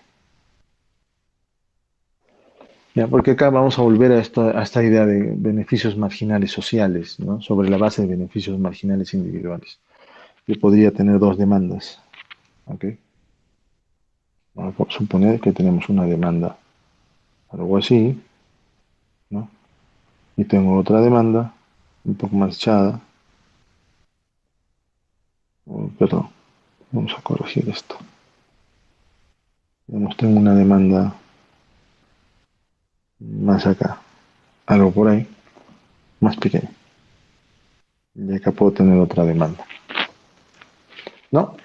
Ya, porque acá vamos a volver a esta idea de beneficios marginales sociales, ¿no? Sobre la base de beneficios marginales individuales. Yo podría tener dos demandas, ¿ok? Vamos a suponer que tenemos una demanda, algo así, ¿no? Y tengo otra demanda, un poco más echada, perdón, vamos a corregir esto. Digamos, tengo una demanda más acá, algo por ahí, más pequeña. Y acá puedo tener otra demanda, ¿no?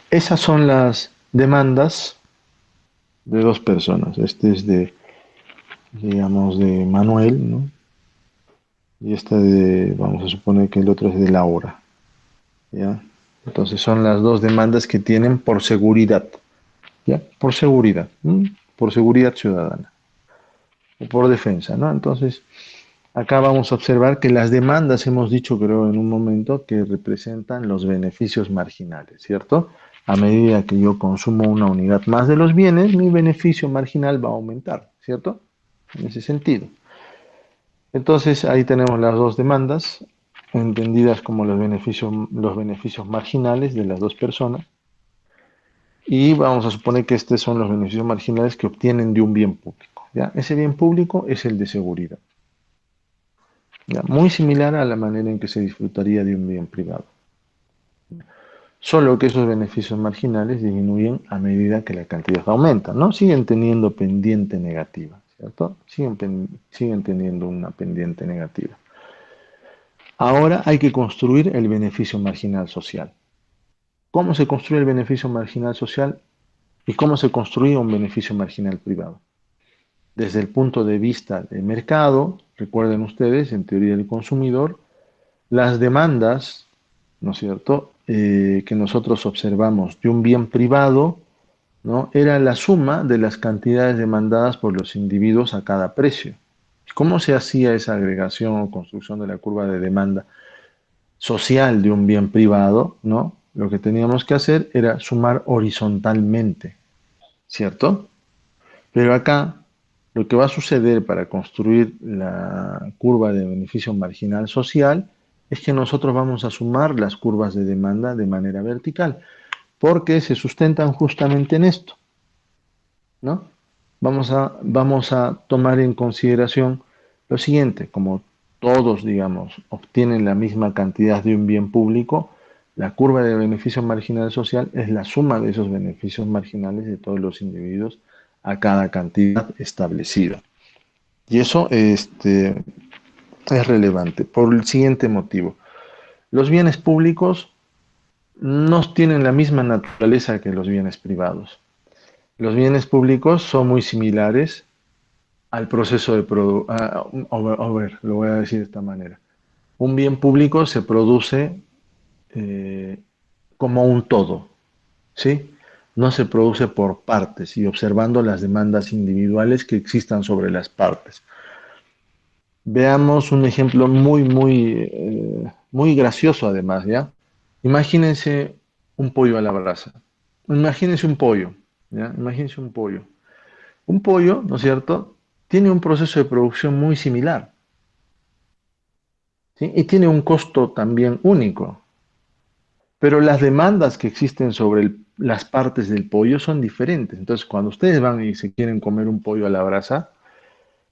Esas son las demandas de dos personas. Este es digamos, de Manuel, ¿no? Y esta vamos a suponer que el otro es de Laura, ¿ya? Entonces son las dos demandas que tienen por seguridad, ¿ya? Por seguridad, ¿m? Por seguridad ciudadana o por defensa, ¿no? Entonces, acá vamos a observar que las demandas, hemos dicho, creo, en un momento, que representan los beneficios marginales, ¿cierto? A medida que yo consumo una unidad más de los bienes, mi beneficio marginal va a aumentar, ¿cierto? En ese sentido. Entonces, ahí tenemos las dos demandas, entendidas como los beneficios marginales de las dos personas. Y vamos a suponer que estos son los beneficios marginales que obtienen de un bien público, ¿ya? Ese bien público es el de seguridad, ¿ya? Muy similar a la manera en que se disfrutaría de un bien privado. Solo que esos beneficios marginales disminuyen a medida que la cantidad aumenta, ¿no? Siguen teniendo pendiente negativa, ¿cierto? Siguen teniendo una pendiente negativa. Ahora hay que construir el beneficio marginal social. ¿Cómo se construye el beneficio marginal social y cómo se construye un beneficio marginal privado? Desde el punto de vista del mercado, recuerden ustedes, en teoría del consumidor, las demandas, ¿no es cierto?, que nosotros observamos de un bien privado, ¿no?, era la suma de las cantidades demandadas por los individuos a cada precio. ¿Cómo se hacía esa agregación o construcción de la curva de demanda social de un bien privado? ¿No? Lo que teníamos que hacer era sumar horizontalmente, ¿cierto? Pero acá lo que va a suceder para construir la curva de beneficio marginal social es que nosotros vamos a sumar las curvas de demanda de manera vertical, porque se sustentan justamente en esto, ¿no? Vamos a tomar en consideración lo siguiente: como todos, digamos, obtienen la misma cantidad de un bien público, la curva de beneficio marginal social es la suma de esos beneficios marginales de todos los individuos a cada cantidad establecida. Y eso es relevante por el siguiente motivo. Los bienes públicos no tienen la misma naturaleza que los bienes privados. Los bienes públicos son muy similares al proceso de producción. A ver, lo voy a decir de esta manera. Un bien público se produce eh, como un todo, ¿sí? No se produce por partes y observando las demandas individuales que existan sobre las partes. Veamos un ejemplo muy gracioso además, ¿ya? Imagínense un pollo a la brasa. Imagínense un pollo, ¿ya? Imagínense un pollo. Un pollo, ¿no es cierto?, tiene un proceso de producción muy similar, ¿sí? Y tiene un costo también único. Pero las demandas que existen sobre las partes del pollo son diferentes. Entonces, cuando ustedes van y se quieren comer un pollo a la brasa,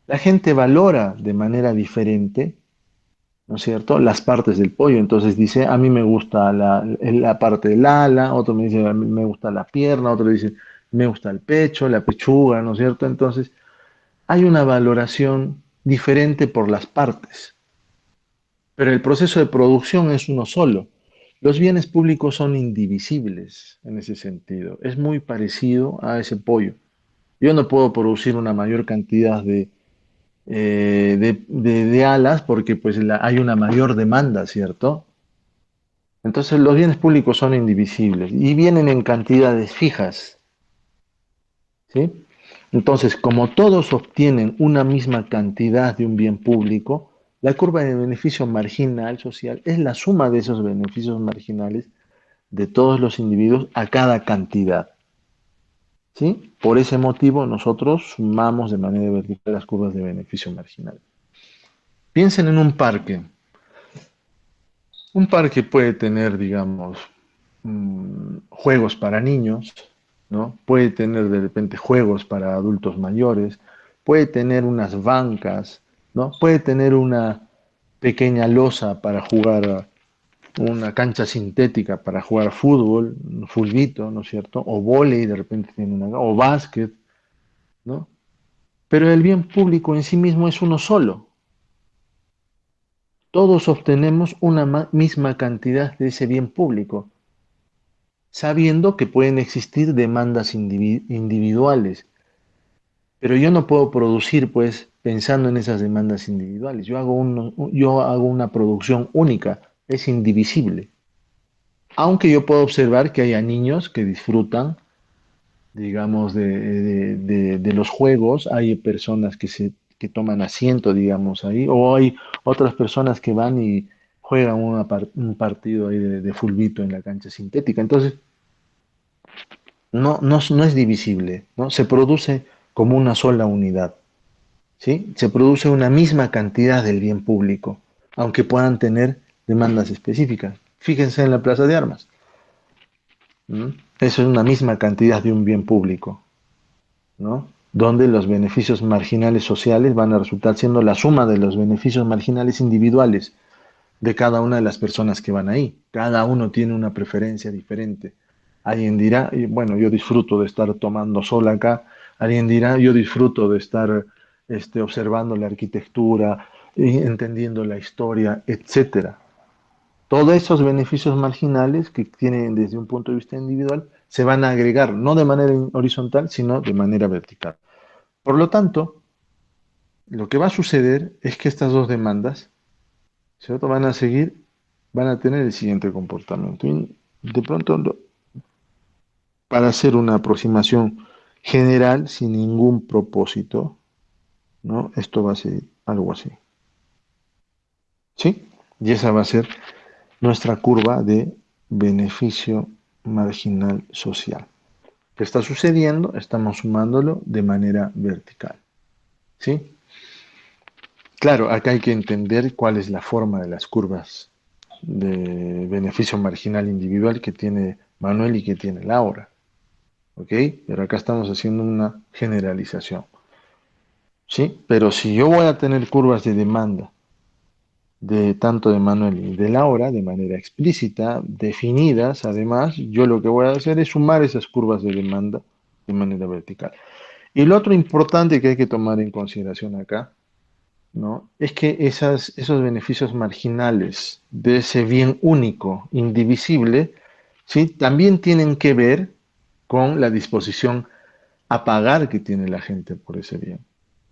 la gente valora de manera diferente, ¿no es cierto?, las partes del pollo. Entonces dice, a mí me gusta la parte del ala, otro me dice, a mí me gusta la pierna, otro dice, me gusta el pecho, la pechuga, ¿no es cierto? Entonces, hay una valoración diferente por las partes, pero el proceso de producción es uno solo. Los bienes públicos son indivisibles en ese sentido. Es muy parecido a ese pollo. Yo no puedo producir una mayor cantidad de alas porque pues hay una mayor demanda, ¿cierto? Entonces los bienes públicos son indivisibles y vienen en cantidades fijas, ¿sí? Entonces, como todos obtienen una misma cantidad de un bien público, la curva de beneficio marginal social es la suma de esos beneficios marginales de todos los individuos a cada cantidad, ¿sí? Por ese motivo, nosotros sumamos de manera vertical las curvas de beneficio marginal. Piensen en un parque. Un parque puede tener, digamos, juegos para niños, ¿no? Puede tener de repente juegos para adultos mayores, puede tener unas bancas, ¿no? Puede tener una pequeña losa para jugar, una cancha sintética para jugar fútbol, un fulbito, ¿no es cierto? O vóley, de repente tiene o básquet, ¿no? Pero el bien público en sí mismo es uno solo. Todos obtenemos una misma cantidad de ese bien público, sabiendo que pueden existir demandas individuales, pero yo no puedo producir, pues, pensando en esas demandas individuales. Yo hago una producción única, es indivisible. Aunque yo puedo observar que haya niños que disfrutan, digamos, de los juegos, hay personas que toman asiento, digamos, ahí, o hay otras personas que van y juegan un partido ahí de fulbito en la cancha sintética. Entonces, no es divisible, ¿no? Se produce como una sola unidad, ¿sí? Se produce una misma cantidad del bien público, aunque puedan tener demandas específicas. Fíjense en la plaza de armas, ¿no? Eso es una misma cantidad de un bien público, ¿no? Donde los beneficios marginales sociales van a resultar siendo la suma de los beneficios marginales individuales. de cada una de las personas que van ahí. Cada uno tiene una preferencia diferente. Alguien dirá, bueno, yo disfruto de estar tomando sol acá. Alguien dirá, yo disfruto de estar observando la arquitectura, entendiendo la historia, etcétera. Todos esos beneficios marginales que tienen desde un punto de vista individual se van a agregar no de manera horizontal, sino de manera vertical. Por lo tanto, lo que va a suceder es que estas dos demandas, ¿cierto? Van a seguir, van a tener el siguiente comportamiento. Y de pronto, para hacer una aproximación general, sin ningún propósito, ¿no? Esto va a ser algo así. ¿Sí? Y esa va a ser nuestra curva de beneficio marginal social. ¿Qué está sucediendo? Estamos sumándolo de manera vertical. ¿Sí? Claro, acá hay que entender cuál es la forma de las curvas de beneficio marginal individual que tiene Manuel y que tiene Laura. ¿Ok? Pero acá estamos haciendo una generalización. ¿Sí? Pero si yo voy a tener curvas de demanda de tanto de Manuel y de Laura de manera explícita, definidas, además, yo lo que voy a hacer es sumar esas curvas de demanda de manera vertical. Y lo otro importante que hay que tomar en consideración acá, ¿no? Es que esos beneficios marginales de ese bien único, indivisible, ¿sí? También tienen que ver con la disposición a pagar que tiene la gente por ese bien.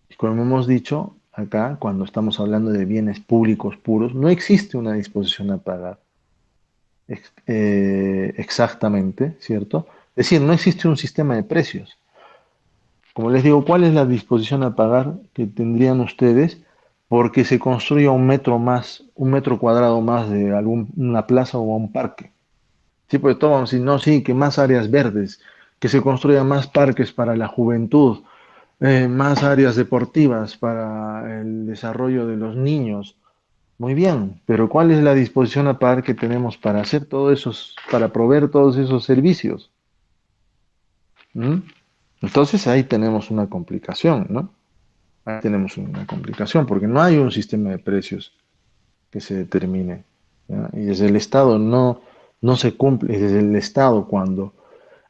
Y como hemos dicho acá, cuando estamos hablando de bienes públicos puros, no existe una disposición a pagar exactamente, ¿cierto? Es decir, no existe un sistema de precios. Como les digo, ¿cuál es la disposición a pagar que tendrían ustedes porque se construya un metro más, un metro cuadrado más de alguna plaza o un parque? Sí, pues todos vamos a decir, no, sí, que más áreas verdes, que se construyan más parques para la juventud, más áreas deportivas para el desarrollo de los niños. Muy bien, pero ¿cuál es la disposición a pagar que tenemos para hacer todos esos, para proveer todos esos servicios? ¿Mm? Entonces ahí tenemos una complicación, ¿no? Ahí tenemos una complicación porque no hay un sistema de precios que se determine, ¿ya? Y desde el Estado no se cumple, desde el Estado cuando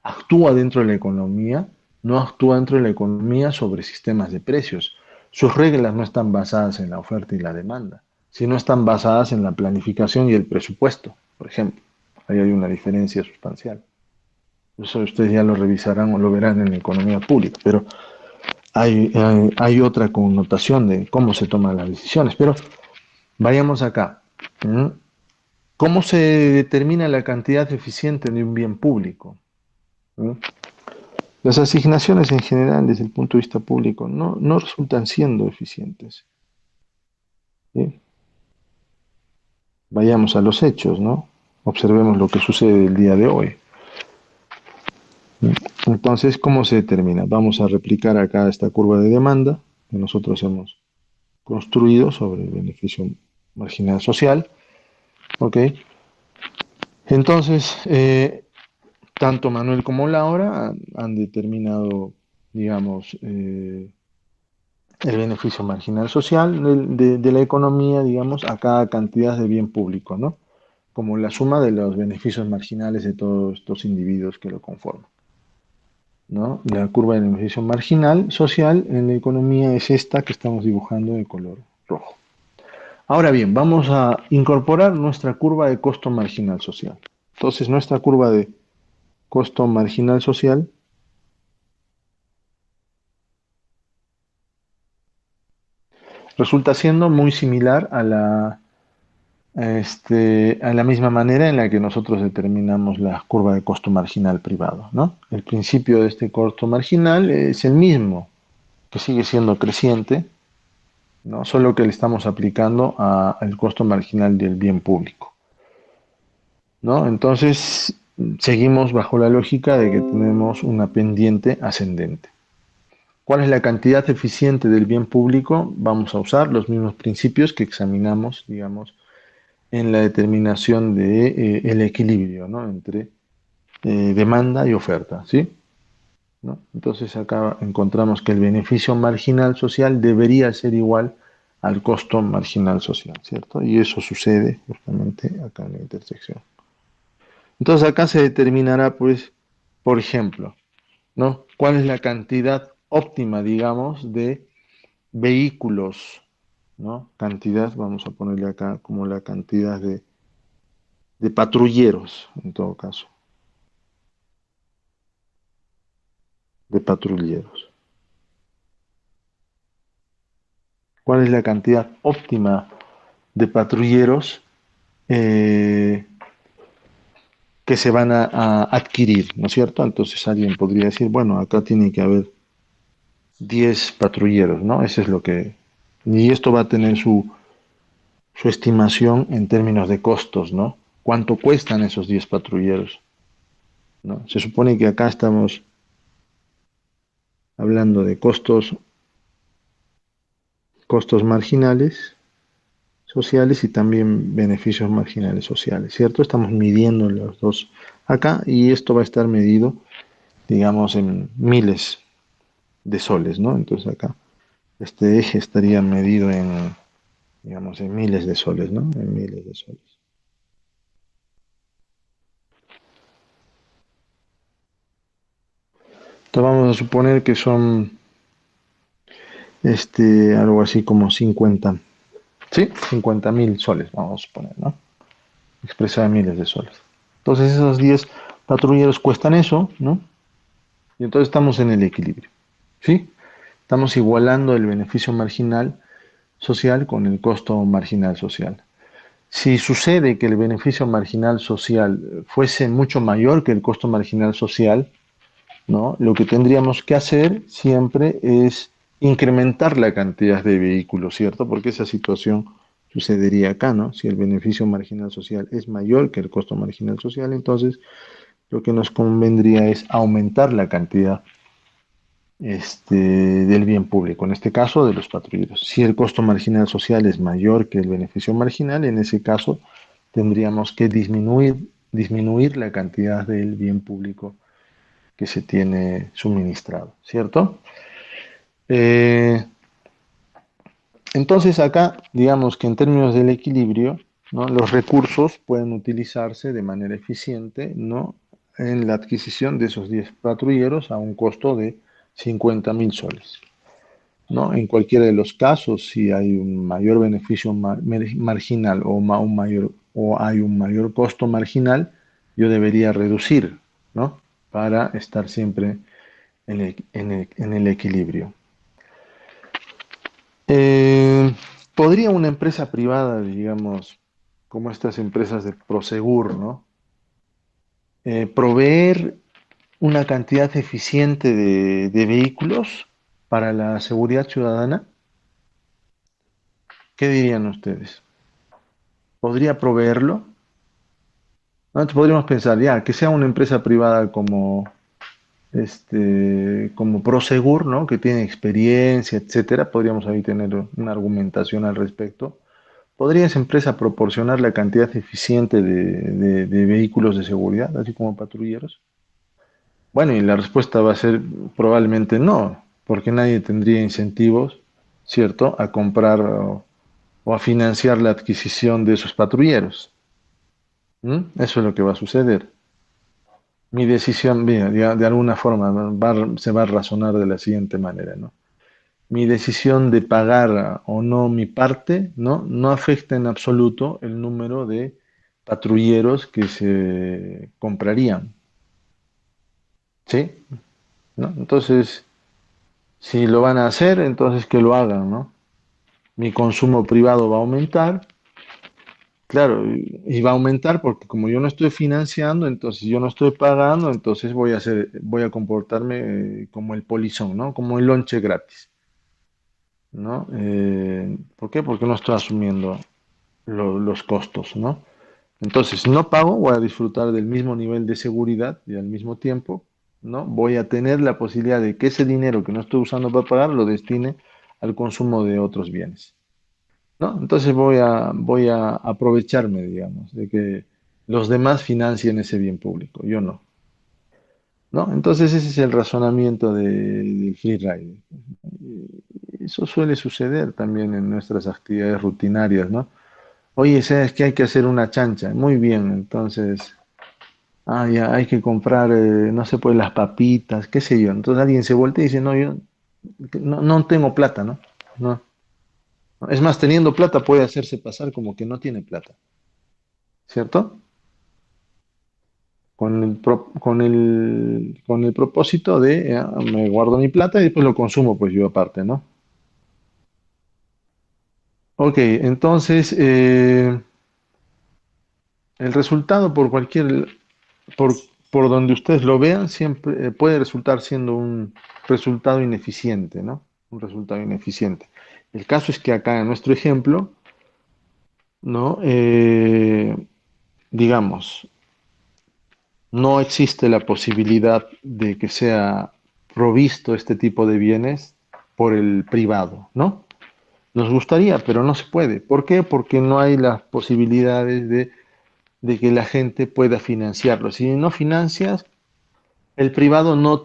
actúa dentro de la economía, no actúa dentro de la economía sobre sistemas de precios. Sus reglas no están basadas en la oferta y la demanda, sino están basadas en la planificación y el presupuesto, por ejemplo. Ahí hay una diferencia sustancial. Eso ustedes ya lo revisarán o lo verán en la economía pública, pero hay otra connotación de cómo se toman las decisiones. Pero vayamos acá. ¿Mm? ¿Cómo se determina la cantidad eficiente de un bien público? ¿Mm? Las asignaciones en general, desde el punto de vista público, no resultan siendo eficientes. ¿Sí? Vayamos a los hechos, ¿no? Observemos lo que sucede el día de hoy. ¿Sí? Entonces, ¿cómo se determina? Vamos a replicar acá esta curva de demanda que nosotros hemos construido sobre el beneficio marginal social. ¿Ok? Entonces, tanto Manuel como Laura han determinado, digamos, el beneficio marginal social de la economía, digamos, a cada cantidad de bien público, ¿no? Como la suma de los beneficios marginales de todos estos individuos que lo conforman, ¿no? La curva de beneficio marginal social en la economía es esta que estamos dibujando de color rojo. Ahora bien, vamos a incorporar nuestra curva de costo marginal social. Entonces, nuestra curva de costo marginal social resulta siendo muy similar a la misma manera en la que nosotros determinamos la curva de costo marginal privado, ¿no? El principio de este costo marginal es el mismo, que sigue siendo creciente, ¿no? Solo que le estamos aplicando al costo marginal del bien público, ¿no? Entonces, seguimos bajo la lógica de que tenemos una pendiente ascendente. ¿Cuál es la cantidad eficiente del bien público? Vamos a usar los mismos principios que examinamos, digamos, en la determinación de, el equilibrio, ¿no? Entre demanda y oferta, ¿sí? ¿No? Entonces acá encontramos que el beneficio marginal social debería ser igual al costo marginal social, ¿cierto? Y eso sucede justamente acá en la intersección. Entonces acá se determinará, pues, por ejemplo, ¿no? ¿Cuál es la cantidad óptima, digamos, de vehículos, ¿no? Cantidad, vamos a ponerle acá como la cantidad de patrulleros, en todo caso, de patrulleros. ¿Cuál es la cantidad óptima de patrulleros que se van a adquirir, ¿no es cierto? Entonces alguien podría decir, bueno, acá tiene que haber 10 patrulleros, ¿no? Eso es lo que... Y esto va a tener su estimación en términos de costos, ¿no? ¿Cuánto cuestan esos 10 patrulleros? ¿No? Se supone que acá estamos hablando de costos marginales sociales y también beneficios marginales sociales, ¿cierto? Estamos midiendo los dos acá y esto va a estar medido, digamos, en miles de soles, ¿no? Entonces acá este eje estaría medido en, digamos, en miles de soles, ¿no? En miles de soles. Entonces vamos a suponer que son algo así como 50, ¿sí? 50.000 soles, vamos a suponer, ¿no? Expresada en miles de soles. Entonces esos 10 patrulleros cuestan eso, ¿no? Y entonces estamos en el equilibrio, ¿sí? Estamos igualando el beneficio marginal social con el costo marginal social. Si sucede que el beneficio marginal social fuese mucho mayor que el costo marginal social, ¿no? Lo que tendríamos que hacer siempre es incrementar la cantidad de vehículos, ¿cierto? Porque esa situación sucedería acá, ¿no? Si el beneficio marginal social es mayor que el costo marginal social, entonces lo que nos convendría es aumentar la cantidad del bien público, en este caso de los patrulleros. Si el costo marginal social es mayor que el beneficio marginal, en ese caso tendríamos que disminuir la cantidad del bien público que se tiene suministrado, ¿cierto? Eh, entonces acá, digamos que en términos del equilibrio, ¿no? Los recursos pueden utilizarse de manera eficiente, ¿no? En la adquisición de esos 10 patrulleros a un costo de 50.000 soles, ¿no? En cualquiera de los casos, si hay un mayor beneficio marginal o hay un mayor costo marginal, yo debería reducir, ¿no? Para estar siempre en el equilibrio. Eh, ¿Podría una empresa privada, digamos, como estas empresas de Prosegur, ¿no? Proveer una cantidad eficiente de vehículos para la seguridad ciudadana? ¿Qué dirían ustedes? ¿Podría proveerlo? Antes podríamos pensar, ya, que sea una empresa privada como Prosegur, ¿no? Que tiene experiencia, etcétera. Podríamos ahí tener una argumentación al respecto. ¿Podría esa empresa proporcionar la cantidad eficiente de vehículos de seguridad, así como patrulleros? Bueno, y la respuesta va a ser probablemente no, porque nadie tendría incentivos, ¿cierto?, a comprar o a financiar la adquisición de esos patrulleros. ¿Mm? Eso es lo que va a suceder. Mi decisión, bien, de alguna forma, ¿no? Se va a razonar de la siguiente manera, ¿no? Mi decisión de pagar o no mi parte, ¿no? No afecta en absoluto el número de patrulleros que se comprarían, ¿sí? ¿No? Entonces, si lo van a hacer, entonces que lo hagan, ¿no? Mi consumo privado va a aumentar, claro, y va a aumentar porque como yo no estoy financiando, entonces yo no estoy pagando, entonces voy a comportarme como el polizón, ¿no? Como el lonche gratis, ¿no? ¿Por qué? Porque no estoy asumiendo los costos, ¿no? Entonces, no pago, voy a disfrutar del mismo nivel de seguridad y al mismo tiempo, ¿no? Voy a tener la posibilidad de que ese dinero que no estoy usando para pagar lo destine al consumo de otros bienes, ¿no? Entonces voy a aprovecharme, digamos, de que los demás financien ese bien público, yo no, ¿no? Entonces ese es el razonamiento del free rider. eso suele suceder también en nuestras actividades rutinarias, ¿no? Oye, ¿sabes que hay que hacer una chancha? Muy bien, entonces, ya hay que comprar, no sé, pues las papitas, qué sé yo. Entonces alguien se voltea y dice, no, yo no tengo plata, ¿no? No. Es más, teniendo plata puede hacerse pasar como que no tiene plata, ¿cierto? Con el propósito de, me guardo mi plata y después lo consumo pues yo aparte, ¿no? Ok, entonces el resultado por, por donde ustedes lo vean, siempre puede resultar siendo un resultado ineficiente, ¿no? Un resultado ineficiente. El caso es que acá en nuestro ejemplo, ¿no? Digamos, no existe la posibilidad de que sea provisto este tipo de bienes por el privado, ¿no? Nos gustaría, pero no se puede. ¿Por qué? Porque no hay las posibilidades de que la gente pueda financiarlo. Si no financias, el privado no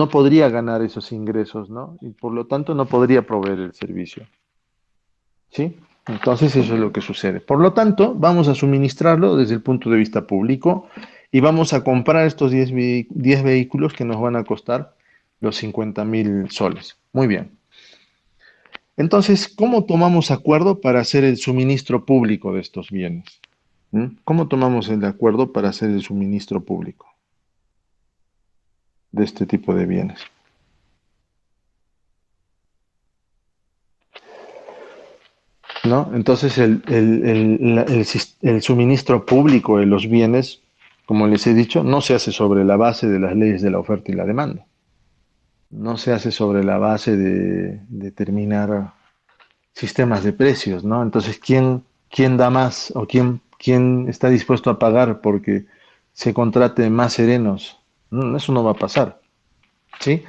podría ganar esos ingresos, ¿no? Y por lo tanto no podría proveer el servicio, ¿sí? Entonces eso es lo que sucede. Por lo tanto, vamos a suministrarlo desde el punto de vista público y vamos a comprar estos 10 vehículos que nos van a costar los 50.000 soles. Muy bien. Entonces, ¿cómo tomamos acuerdo para hacer el suministro público de estos bienes? ¿Cómo tomamos el acuerdo para hacer el suministro público de este tipo de bienes? ¿No? Entonces, el suministro público de los bienes, como les he dicho, no se hace sobre la base de las leyes de la oferta y la demanda. No se hace sobre la base de determinar sistemas de precios, ¿no? Entonces, ¿quién da más o quién está dispuesto a pagar porque se contrate más serenos? Eso no va a pasar, ¿sí?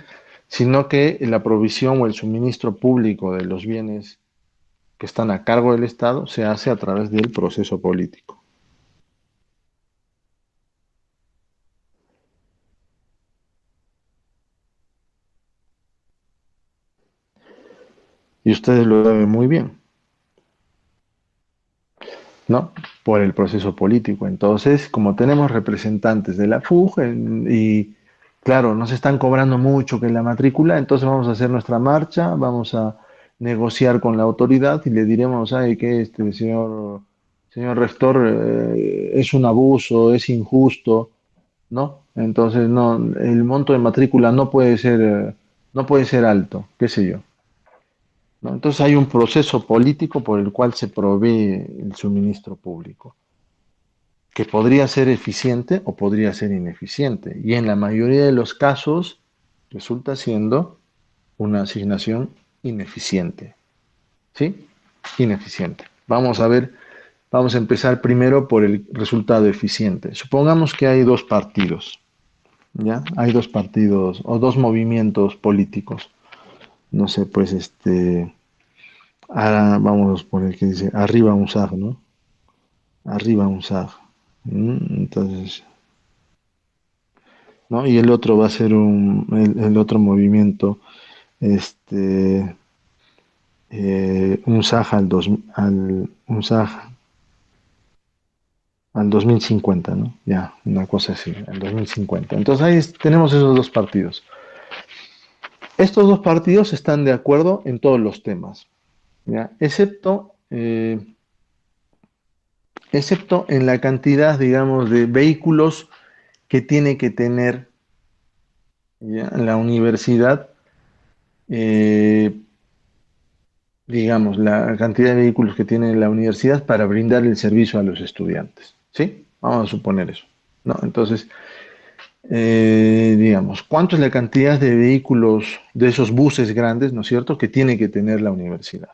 Sino que la provisión o el suministro público de los bienes que están a cargo del Estado se hace a través del proceso político. Y ustedes lo saben muy bien, ¿no? Por el proceso político. Entonces, como tenemos representantes de la FUG y, claro, nos están cobrando mucho que la matrícula, entonces vamos a hacer nuestra marcha, vamos a negociar con la autoridad y le diremos, ay, que este señor rector es un abuso, es injusto, ¿no? Entonces, no, el monto de matrícula no puede ser alto, qué sé yo. ¿No? Entonces hay un proceso político por el cual se provee el suministro público, que podría ser eficiente o podría ser ineficiente. Y en la mayoría de los casos resulta siendo una asignación ineficiente. ¿Sí? Ineficiente. Vamos a empezar primero por el resultado eficiente. Supongamos que hay dos partidos, ¿ya? Hay dos partidos o dos movimientos políticos. No sé, pues ahora vamos a poner que dice arriba un SAG, ¿no? Arriba un SAG. Entonces, ¿no? Y el otro va a ser el otro movimiento, este, un SAG al 2050, ¿no? Ya, una cosa así, al 2050. Entonces ahí tenemos esos dos partidos. Estos dos partidos están de acuerdo en todos los temas, ¿ya? Excepto en la cantidad, digamos, de vehículos que tiene que tener, ¿ya?, la universidad, eh, digamos, la cantidad de vehículos que tiene la universidad para brindar el servicio a los estudiantes. ¿Sí? Vamos a suponer eso, ¿no? Entonces, digamos, ¿cuánto es la cantidad de vehículos de esos buses grandes, ¿no es cierto?, que tiene que tener la universidad,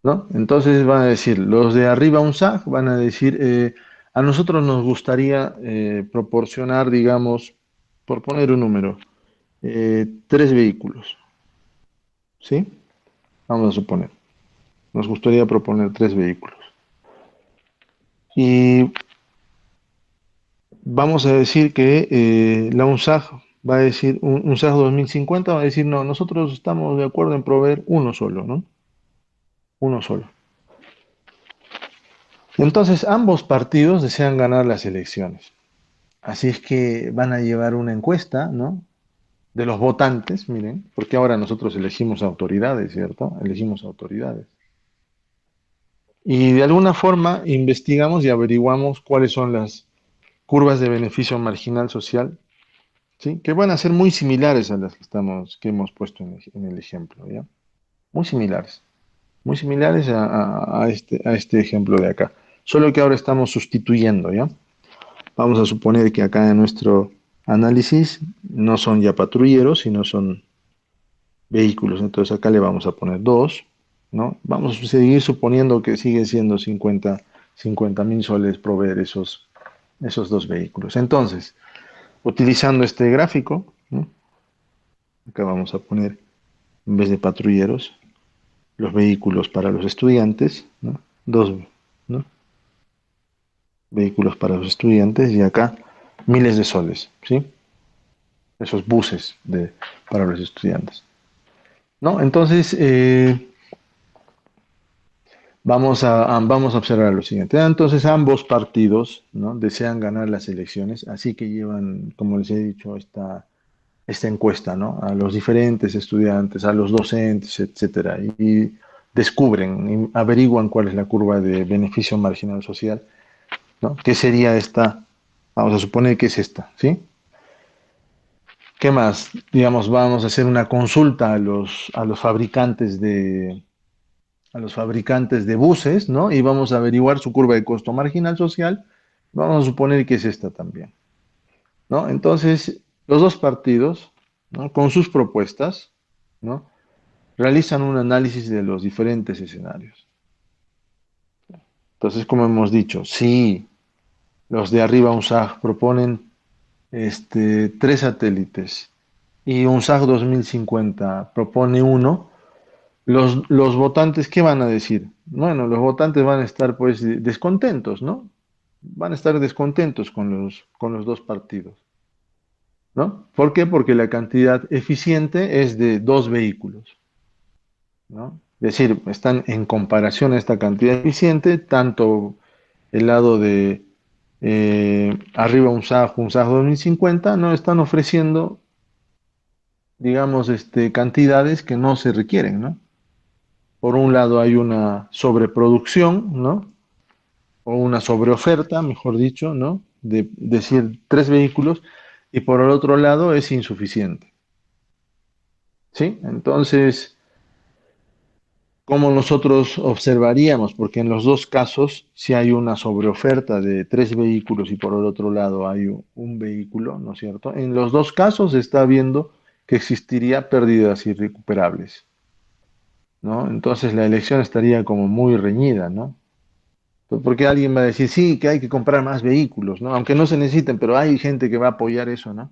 ¿no? Entonces van a decir, los de arriba un SAC van a decir, a nosotros nos gustaría proporcionar, digamos, por poner un número, 3 vehículos, ¿sí? Vamos a suponer, nos gustaría proponer 3 vehículos. Y vamos a decir que la UNSAG va a decir, un SAS 2050 va a decir, no, nosotros estamos de acuerdo en proveer uno solo, ¿no? Uno solo. Entonces, ambos partidos desean ganar las elecciones. Así es que van a llevar una encuesta, ¿no? De los votantes, miren, porque ahora nosotros elegimos autoridades, ¿cierto? Elegimos autoridades. Y de alguna forma investigamos y averiguamos cuáles son las curvas de beneficio marginal social, ¿sí? Que van a ser muy similares a las que hemos puesto en el ejemplo, ¿ya? Muy similares. Muy similares a este ejemplo de acá. Solo que ahora estamos sustituyendo, ¿ya? Vamos a suponer que acá en nuestro análisis no son ya patrulleros, sino son vehículos. Entonces acá le vamos a poner 2, ¿no? Vamos a seguir suponiendo que sigue siendo 50.000 soles proveer esos dos vehículos. Entonces, utilizando este gráfico, ¿no? Acá vamos a poner, en vez de patrulleros, los vehículos para los estudiantes, ¿no? Dos, ¿no? Vehículos para los estudiantes y acá miles de soles, ¿sí? Esos buses para los estudiantes, ¿no? Entonces, vamos a observar lo siguiente. Entonces, ambos partidos, ¿no? Desean ganar las elecciones, así que llevan, como les he dicho, esta encuesta, ¿no? A los diferentes estudiantes, a los docentes, etcétera, y descubren, y averiguan cuál es la curva de beneficio marginal social, ¿no? ¿Qué sería esta? Vamos a suponer que es esta, ¿sí? ¿Qué más? Digamos, vamos a hacer una consulta a los fabricantes de buses, ¿no? Y vamos a averiguar su curva de costo marginal social. Vamos a suponer que es esta también, ¿no? Entonces, los dos partidos, ¿no? Con sus propuestas, ¿no? Realizan un análisis de los diferentes escenarios. Entonces, como hemos dicho, si los de arriba UNSAG proponen tres satélites y UNSAG 2050 propone uno, los votantes, ¿qué van a decir? Bueno, los votantes van a estar pues descontentos, ¿no? Van a estar descontentos con los dos partidos, ¿no? ¿Por qué? Porque la cantidad eficiente es de dos vehículos, ¿no? Es decir, están en comparación a esta cantidad eficiente, tanto el lado de arriba un SAG 2050, no están ofreciendo, digamos, cantidades que no se requieren, ¿no? Por un lado hay una sobreproducción, ¿no? O una sobreoferta, mejor dicho, ¿no? De decir tres vehículos, y por el otro lado es insuficiente, ¿sí? Entonces, ¿cómo nosotros observaríamos? Porque en los dos casos, si hay una sobreoferta de tres vehículos y por el otro lado hay un vehículo, ¿no es cierto? En los dos casos se está viendo que existiría pérdidas irrecuperables, ¿no? Entonces la elección estaría como muy reñida, ¿no? Porque alguien va a decir, sí, que hay que comprar más vehículos, ¿no? Aunque no se necesiten, pero hay gente que va a apoyar eso, ¿no?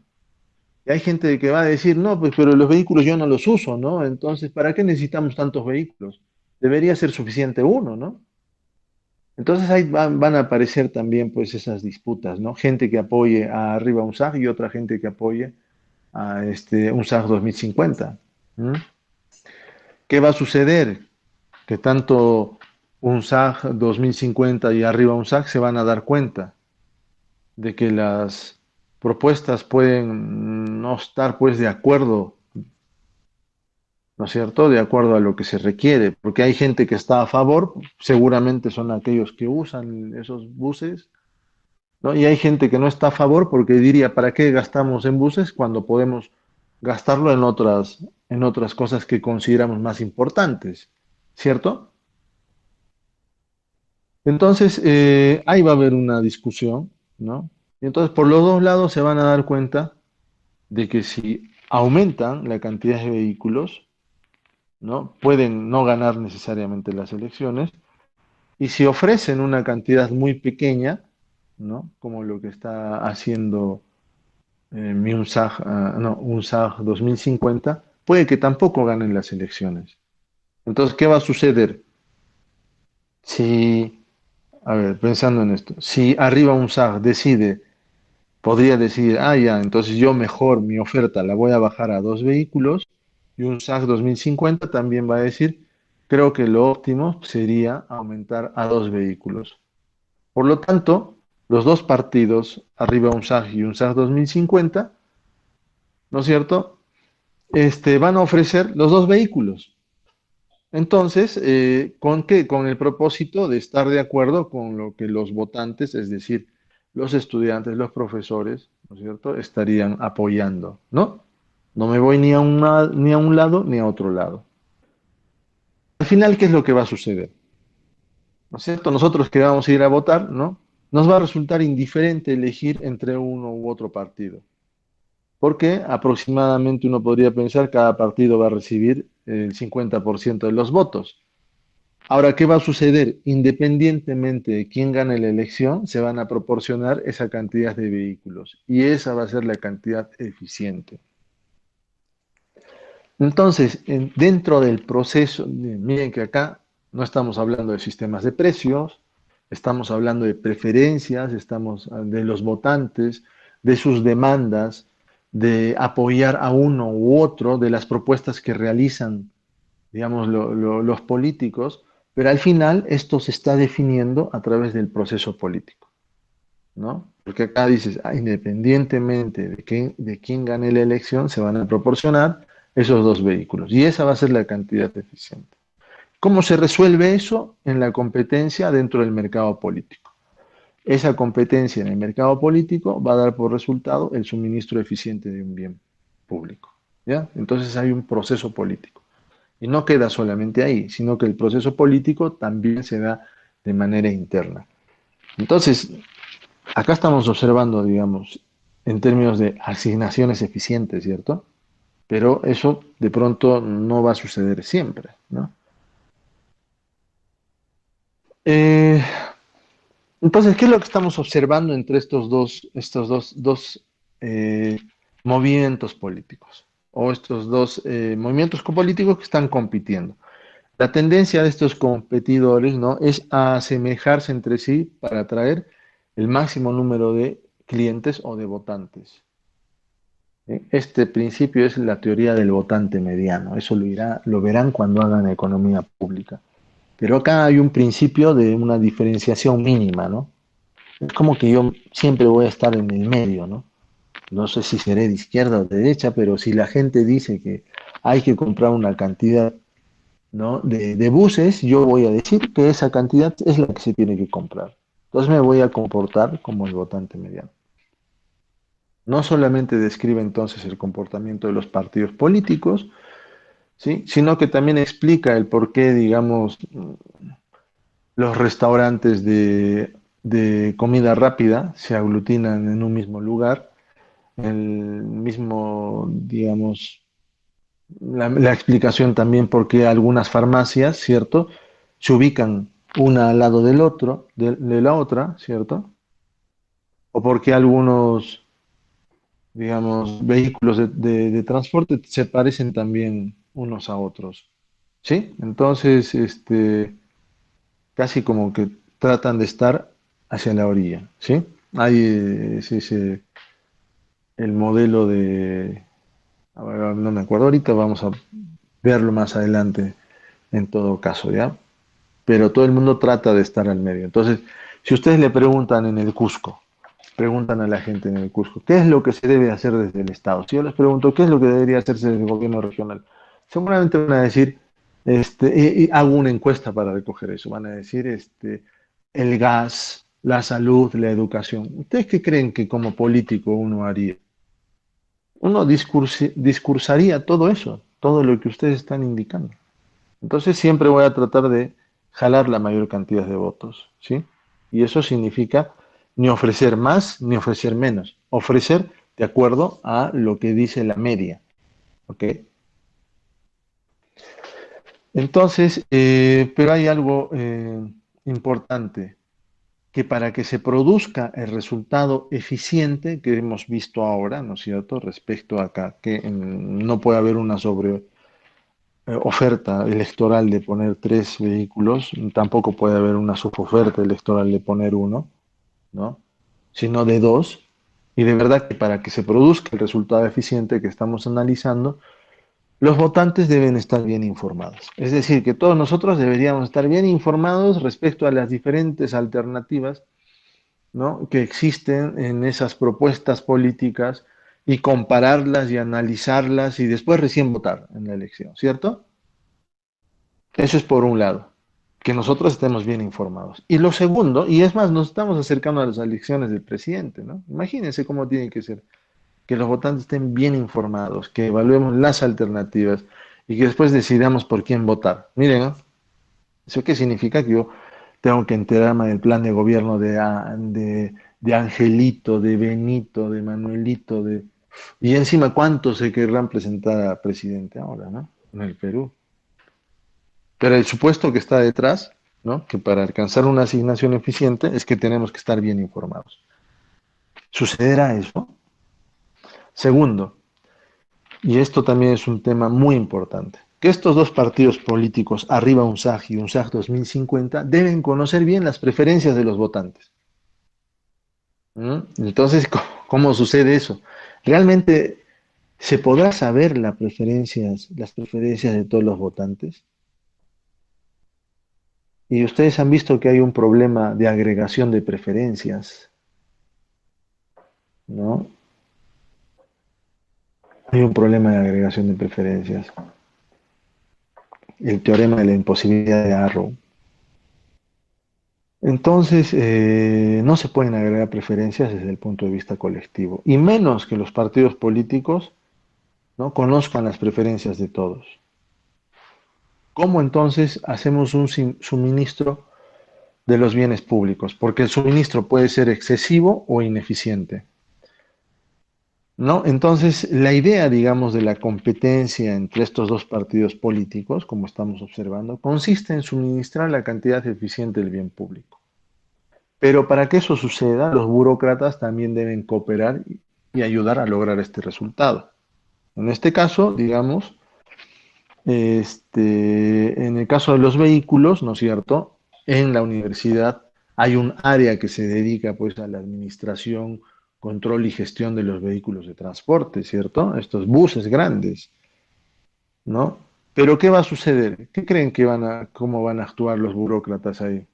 Y hay gente que va a decir, no, pues pero los vehículos yo no los uso, ¿no? Entonces, ¿para qué necesitamos tantos vehículos? Debería ser suficiente uno, ¿no? Entonces ahí van a aparecer también pues esas disputas, ¿no? Gente que apoye a arriba un SAG y otra gente que apoye a un SAG 2050. ¿Mm? ¿Qué va a suceder? Que tanto un SAG 2050 y arriba un SAG se van a dar cuenta de que las propuestas pueden no estar pues de acuerdo, ¿no es cierto? De acuerdo a lo que se requiere, porque hay gente que está a favor, seguramente son aquellos que usan esos buses, ¿no? Y hay gente que no está a favor porque diría, ¿para qué gastamos en buses cuando podemos gastarlo en otras cosas que consideramos más importantes? ¿Cierto? Entonces, ahí va a haber una discusión, ¿no? Y entonces, por los dos lados se van a dar cuenta de que si aumentan la cantidad de vehículos, ¿no? Pueden no ganar necesariamente las elecciones, y si ofrecen una cantidad muy pequeña, ¿no? Como lo que está haciendo mi UNSAG, no, UNSAG 2050, puede que tampoco ganen las elecciones. Entonces, ¿qué va a suceder? Si, a ver, pensando en esto, si arriba UNSAG decide podría decir, ah, ya, entonces yo mejor mi oferta la voy a bajar a 2 vehículos y un SAC 2050 también va a decir, creo que lo óptimo sería aumentar a 2 vehículos. Por lo tanto, los dos partidos, arriba un SAC y un SAC 2050, ¿no es cierto? Van a ofrecer los 2 vehículos. Entonces, ¿con qué? Con el propósito de estar de acuerdo con lo que los votantes, es decir, los estudiantes, los profesores, ¿no es cierto?, estarían apoyando, ¿no? No me voy ni a un lado ni a otro lado. Al final, ¿qué es lo que va a suceder? ¿No es cierto? Nosotros que vamos a ir a votar, ¿no? Nos va a resultar indiferente elegir entre uno u otro partido, porque aproximadamente uno podría pensar cada partido va a recibir el 50% de los votos. Ahora, ¿qué va a suceder? Independientemente de quién gane la elección, se van a proporcionar esa cantidad de vehículos y esa va a ser la cantidad eficiente. Entonces, dentro del proceso, miren que acá no estamos hablando de sistemas de precios, estamos hablando de preferencias, estamos de los votantes, de sus demandas, de apoyar a uno u otro, de las propuestas que realizan, digamos, los políticos, pero al final esto se está definiendo a través del proceso político, ¿no? Porque acá dices, independientemente de quién gane la elección, se van a proporcionar esos 2 vehículos y esa va a ser la cantidad eficiente. ¿Cómo se resuelve eso? En la competencia dentro del mercado político. Esa competencia en el mercado político va a dar por resultado el suministro eficiente de un bien público, ¿ya? Entonces hay un proceso político. Y no queda solamente ahí, sino que el proceso político también se da de manera interna. Entonces, acá estamos observando, digamos, en términos de asignaciones eficientes, ¿cierto? Pero eso de pronto no va a suceder siempre, ¿no? Eh, entonces, ¿qué es lo que estamos observando entre estos dos eh, movimientos políticos? O estos dos movimientos políticos que están compitiendo. La tendencia de estos competidores, ¿no?, es a asemejarse entre sí para atraer el máximo número de clientes o de votantes. ¿Sí? Este principio es la teoría del votante mediano. Eso lo verán cuando hagan economía pública. Pero acá hay un principio de una diferenciación mínima, ¿no? Es como que yo siempre voy a estar en el medio, ¿no? No sé si seré de izquierda o de derecha, pero si la gente dice que hay que comprar una cantidad, ¿no?, de buses, yo voy a decir que esa cantidad es la que se tiene que comprar. Entonces me voy a comportar como el votante mediano. No solamente describe entonces el comportamiento de los partidos políticos, ¿sí?, sino que también explica el por qué, digamos, los restaurantes de comida rápida se aglutinan en un mismo lugar, el mismo, digamos, la explicación también por qué algunas farmacias, ¿cierto?, se ubican una al lado del otro, de la otra, ¿cierto? O por qué algunos, digamos, vehículos de transporte se parecen también unos a otros, ¿sí? Entonces, casi como que tratan de estar hacia la orilla, ¿sí? Hay el modelo de, a ver, no me acuerdo ahorita, vamos a verlo más adelante en todo caso, ¿ya? Pero todo el mundo trata de estar al medio. Entonces, si ustedes le preguntan en el Cusco, preguntan a la gente en el Cusco, ¿qué es lo que se debe hacer desde el Estado? Si yo les pregunto, ¿qué es lo que debería hacerse desde el gobierno regional? Seguramente van a decir, y hago una encuesta para recoger eso, van a decir, el gas, la salud, la educación. ¿Ustedes qué creen que como político uno haría? Uno discursaría todo eso, todo lo que ustedes están indicando. Entonces siempre voy a tratar de jalar la mayor cantidad de votos, ¿sí? Y eso significa ni ofrecer más ni ofrecer menos. Ofrecer de acuerdo a lo que dice la media, ¿ok? Entonces, pero hay algo importante, que para que se produzca el resultado eficiente que hemos visto ahora, ¿no es cierto?, respecto a acá, que no puede haber una sobre oferta electoral de poner 3 vehículos, tampoco puede haber una suboferta electoral de poner uno, ¿no?, sino de dos. Y de verdad que para que se produzca el resultado eficiente que estamos analizando, los votantes deben estar bien informados. Es decir, que todos nosotros deberíamos estar bien informados respecto a las diferentes alternativas, ¿no?, que existen en esas propuestas políticas y compararlas y analizarlas y después recién votar en la elección, ¿cierto? Eso es por un lado, que nosotros estemos bien informados. Y lo segundo, y es más, nos estamos acercando a las elecciones del presidente, ¿no? Imagínense cómo tiene que ser, que los votantes estén bien informados, que evaluemos las alternativas y que después decidamos por quién votar. Miren, ¿no? ¿Eso qué significa? Que yo tengo que enterarme del plan de gobierno de Angelito, de Benito, de Manuelito, de... Y encima, ¿cuántos se querrán presentar a presidente ahora, ¿no? En el Perú. Pero el supuesto que está detrás, ¿no?, que para alcanzar una asignación eficiente es que tenemos que estar bien informados. ¿Sucederá eso? Segundo, y esto también es un tema muy importante, que estos dos partidos políticos, Arriba UNSAG y UNSAG 2050, deben conocer bien las preferencias de los votantes. ¿Mm? Entonces, ¿cómo sucede eso? ¿Realmente se podrá saber las preferencias de todos los votantes? Y ustedes han visto que hay un problema de agregación de preferencias, ¿no? Hay un problema de agregación de preferencias. El teorema de la imposibilidad de Arrow. Entonces, no se pueden agregar preferencias desde el punto de vista colectivo, y menos que los partidos políticos, ¿no?, conozcan las preferencias de todos. ¿Cómo entonces hacemos un suministro de los bienes públicos? Porque el suministro puede ser excesivo o ineficiente, ¿no? Entonces, la idea, digamos, de la competencia entre estos dos partidos políticos, como estamos observando, consiste en suministrar la cantidad eficiente del bien público. Pero para que eso suceda, los burócratas también deben cooperar y ayudar a lograr este resultado. En este caso, digamos, en el caso de los vehículos, ¿no es cierto? En la universidad hay un área que se dedica pues a la administración, control y gestión de los vehículos de transporte, ¿cierto? Estos buses grandes, ¿no? Pero ¿qué va a suceder? ¿Qué creen que cómo van a actuar los burócratas ahí?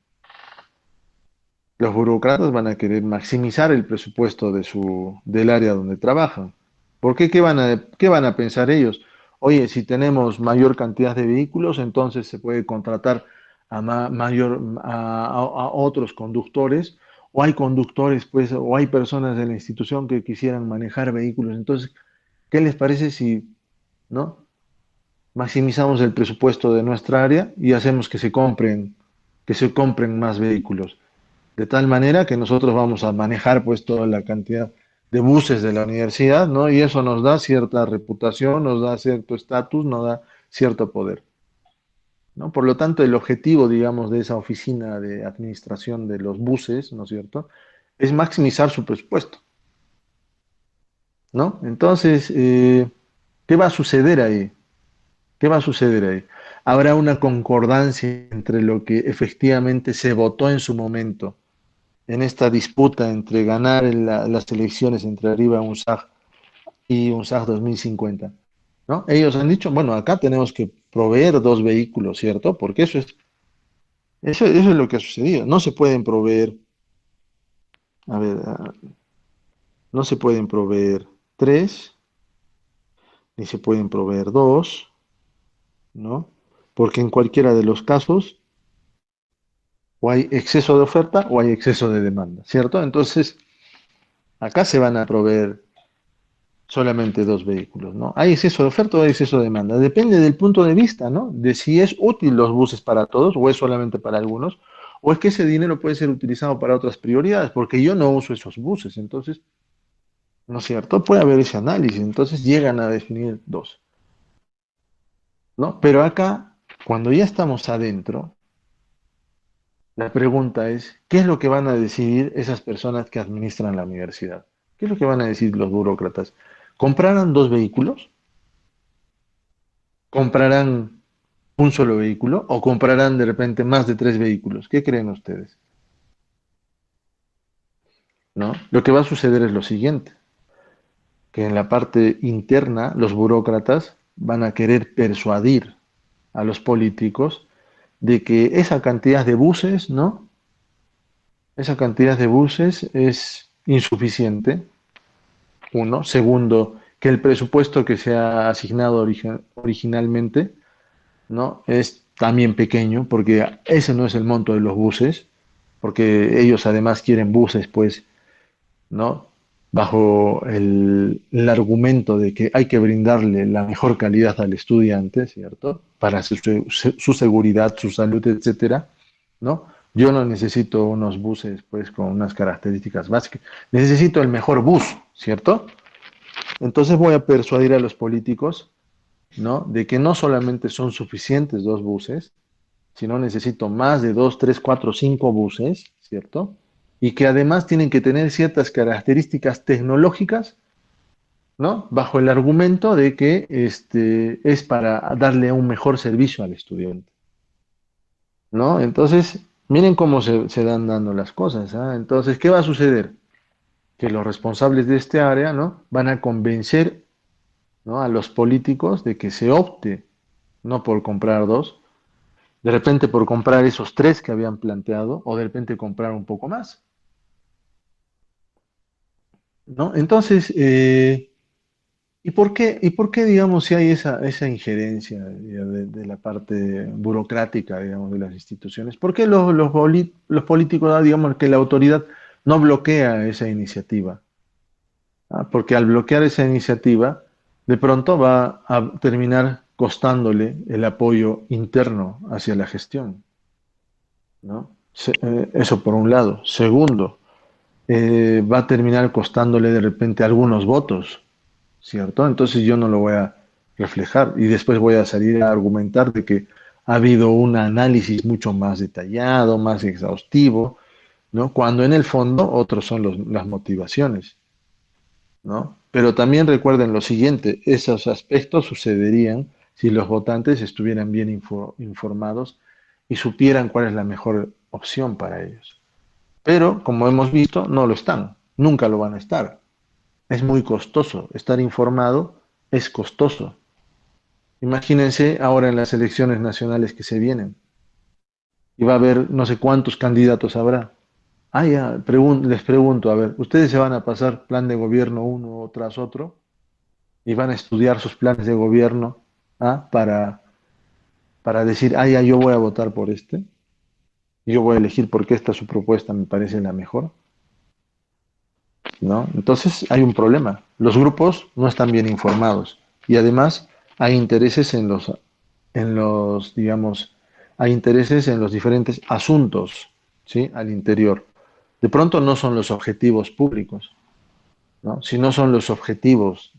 Los burócratas van a querer maximizar el presupuesto del área donde trabajan. ¿Por qué? ¿Qué van a pensar ellos? Oye, si tenemos mayor cantidad de vehículos, entonces se puede contratar a otros conductores, o hay conductores, pues, o hay personas de la institución que quisieran manejar vehículos. Entonces, ¿qué les parece si, no, maximizamos el presupuesto de nuestra área y hacemos que se compren más vehículos? De tal manera que nosotros vamos a manejar pues toda la cantidad de buses de la universidad, ¿no? Y eso nos da cierta reputación, nos da cierto estatus, nos da cierto poder, ¿no? Por lo tanto, el objetivo, digamos, de esa oficina de administración de los buses, ¿no es cierto?, es maximizar su presupuesto, ¿no? Entonces, ¿qué va a suceder ahí? ¿Qué va a suceder ahí? Habrá una concordancia entre lo que efectivamente se votó en su momento en esta disputa entre ganar las elecciones entre Arriba UNSAG y UNSAG 2050, ¿no? Ellos han dicho, bueno, acá tenemos que proveer dos vehículos, ¿cierto? Porque eso es lo que ha sucedido. No se pueden proveer, a ver, no se pueden proveer tres, ni se pueden proveer dos, ¿no? Porque en cualquiera de los casos o hay exceso de oferta o hay exceso de demanda, ¿cierto? Entonces, acá se van a proveer solamente dos vehículos, ¿no? ¿Hay exceso de oferta o hay exceso de demanda? Depende del punto de vista, ¿no? De si es útil los buses para todos o es solamente para algunos, o es que ese dinero puede ser utilizado para otras prioridades, porque yo no uso esos buses, entonces, ¿no es cierto? Puede haber ese análisis, entonces llegan a definir dos, ¿no? Pero acá, cuando ya estamos adentro, la pregunta es, ¿qué es lo que van a decidir esas personas que administran la universidad? ¿Qué es lo que van a decir los burócratas? ¿Comprarán dos vehículos? ¿Comprarán un solo vehículo o comprarán de repente más de tres vehículos? ¿Qué creen ustedes? ¿no? Lo que va a suceder es lo siguiente, que en la parte interna los burócratas van a querer persuadir a los políticos de que esa cantidad de buses, ¿no? Esa cantidad de buses es insuficiente, uno. Segundo, que el presupuesto que se ha asignado originalmente, ¿no? Es también pequeño, porque ese no es el monto de los buses, porque ellos además quieren buses, pues, ¿no? Bajo el argumento de que hay que brindarle la mejor calidad al estudiante, ¿cierto? Para su seguridad, su salud, etcétera, ¿no? Yo no necesito unos buses, pues, con unas características básicas. Necesito el mejor bus, ¿cierto? Entonces voy a persuadir a los políticos, ¿no? De que no solamente son suficientes dos buses, sino necesito más de dos, tres, cuatro, cinco buses, ¿cierto? Y que además tienen que tener ciertas características tecnológicas, ¿no? Bajo el argumento de que es para darle un mejor servicio al estudiante, ¿no? Entonces, miren cómo se dan dando las cosas, ¿ah? Entonces, ¿qué va a suceder? Que los responsables de este área, ¿no? Van a convencer, ¿no? A los políticos de que se opte no por comprar dos, de repente por comprar esos tres que habían planteado, o de repente comprar un poco más, ¿no? Entonces, y por qué, digamos, si hay esa injerencia de la parte burocrática, digamos, de las instituciones? ¿Por qué los políticos, digamos, que la autoridad no bloquea esa iniciativa? ¿Ah? Porque al bloquear esa iniciativa, de pronto va a terminar costándole el apoyo interno hacia la gestión, ¿no? Eso por un lado. Segundo, va a terminar costándole de repente algunos votos, ¿cierto? Entonces yo no lo voy a reflejar y después voy a salir a argumentar de que ha habido un análisis mucho más detallado, más exhaustivo, ¿no? Cuando en el fondo otros son las motivaciones, ¿no? Pero también recuerden lo siguiente, esos aspectos sucederían si los votantes estuvieran bien informados y supieran cuál es la mejor opción para ellos. Pero, como hemos visto, no lo están, nunca lo van a estar. Es muy costoso, estar informado es costoso. Imagínense ahora en las elecciones nacionales que se vienen y va a haber no sé cuántos candidatos habrá. Ah, ya, les pregunto, a ver, ¿ustedes se van a pasar plan de gobierno uno tras otro y van a estudiar sus planes de gobierno, ¿ah? Para decir, ah, ya, yo voy a votar por este, yo voy a elegir porque esta su propuesta me parece la mejor? ¿No? Entonces hay un problema. Los grupos no están bien informados y además hay intereses digamos, hay intereses en los diferentes asuntos, ¿sí? Al interior. De pronto no son los objetivos públicos, ¿no? Sino son los objetivos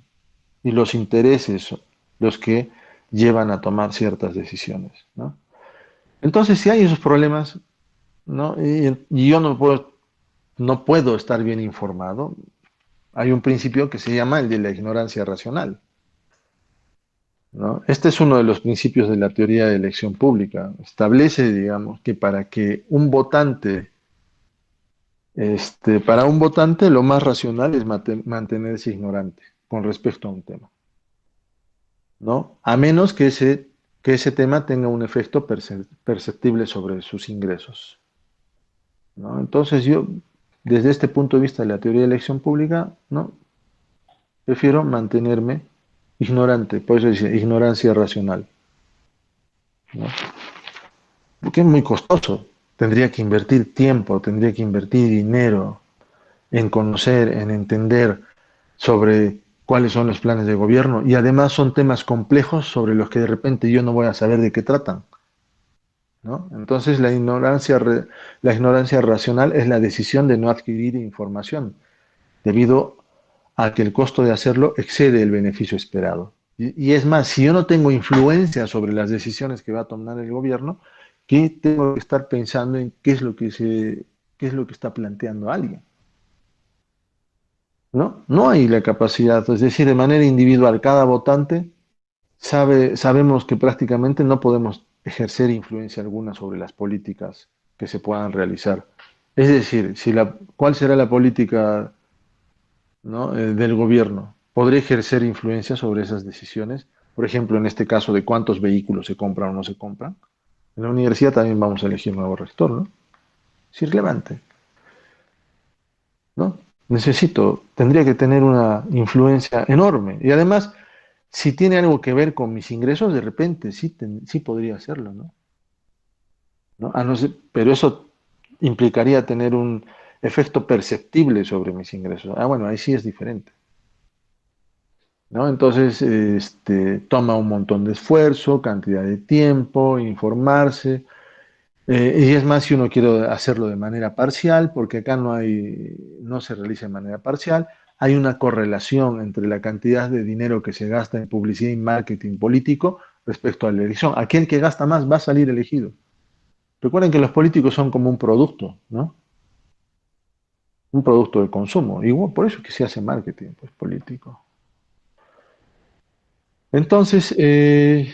y los intereses los que llevan a tomar ciertas decisiones, ¿no? Entonces, si hay esos problemas, ¿no? Y yo no puedo estar bien informado, hay un principio que se llama el de la ignorancia racional, ¿no? Este es uno de los principios de la teoría de elección pública. Establece, digamos, que para un votante lo más racional es mantenerse ignorante con respecto a un tema, ¿no? A menos que ese tema tenga un efecto perceptible sobre sus ingresos, ¿no? Entonces yo, desde este punto de vista de la teoría de elección pública, ¿no? Prefiero mantenerme ignorante, por eso dice ignorancia racional, ¿no? Porque es muy costoso. Tendría que invertir tiempo, tendría que invertir dinero en conocer, en entender sobre cuáles son los planes de gobierno y además son temas complejos sobre los que de repente yo no voy a saber de qué tratan, ¿no? Entonces la ignorancia racional es la decisión de no adquirir información debido a que el costo de hacerlo excede el beneficio esperado. Y es más, si yo no tengo influencia sobre las decisiones que va a tomar el gobierno, ¿qué tengo que estar pensando en qué es lo que está planteando alguien? ¿No? No hay la capacidad, es decir, de manera individual, cada votante sabemos que prácticamente no podemos ejercer influencia alguna sobre las políticas que se puedan realizar. Es decir, ¿cuál será la política, ¿no? Del gobierno? ¿Podrá ejercer influencia sobre esas decisiones? Por ejemplo, en este caso de cuántos vehículos se compran o no se compran. En la universidad también vamos a elegir nuevo rector, ¿no? Es irrelevante, ¿no? Tendría que tener una influencia enorme. Y además, si tiene algo que ver con mis ingresos, de repente sí, sí podría hacerlo, ¿no? ¿No? No ser, pero eso implicaría tener un efecto perceptible sobre mis ingresos. Ah, bueno, ahí sí es diferente, ¿no? Entonces, toma un montón de esfuerzo, cantidad de tiempo, informarse. Y es más si uno quiere hacerlo de manera parcial, porque acá no se realiza de manera parcial. Hay una correlación entre la cantidad de dinero que se gasta en publicidad y marketing político respecto a la elección. Aquel que gasta más va a salir elegido. Recuerden que los políticos son como un producto, ¿no? Un producto de consumo. Igual, por eso es que se hace marketing, pues, político. Entonces, ¿qué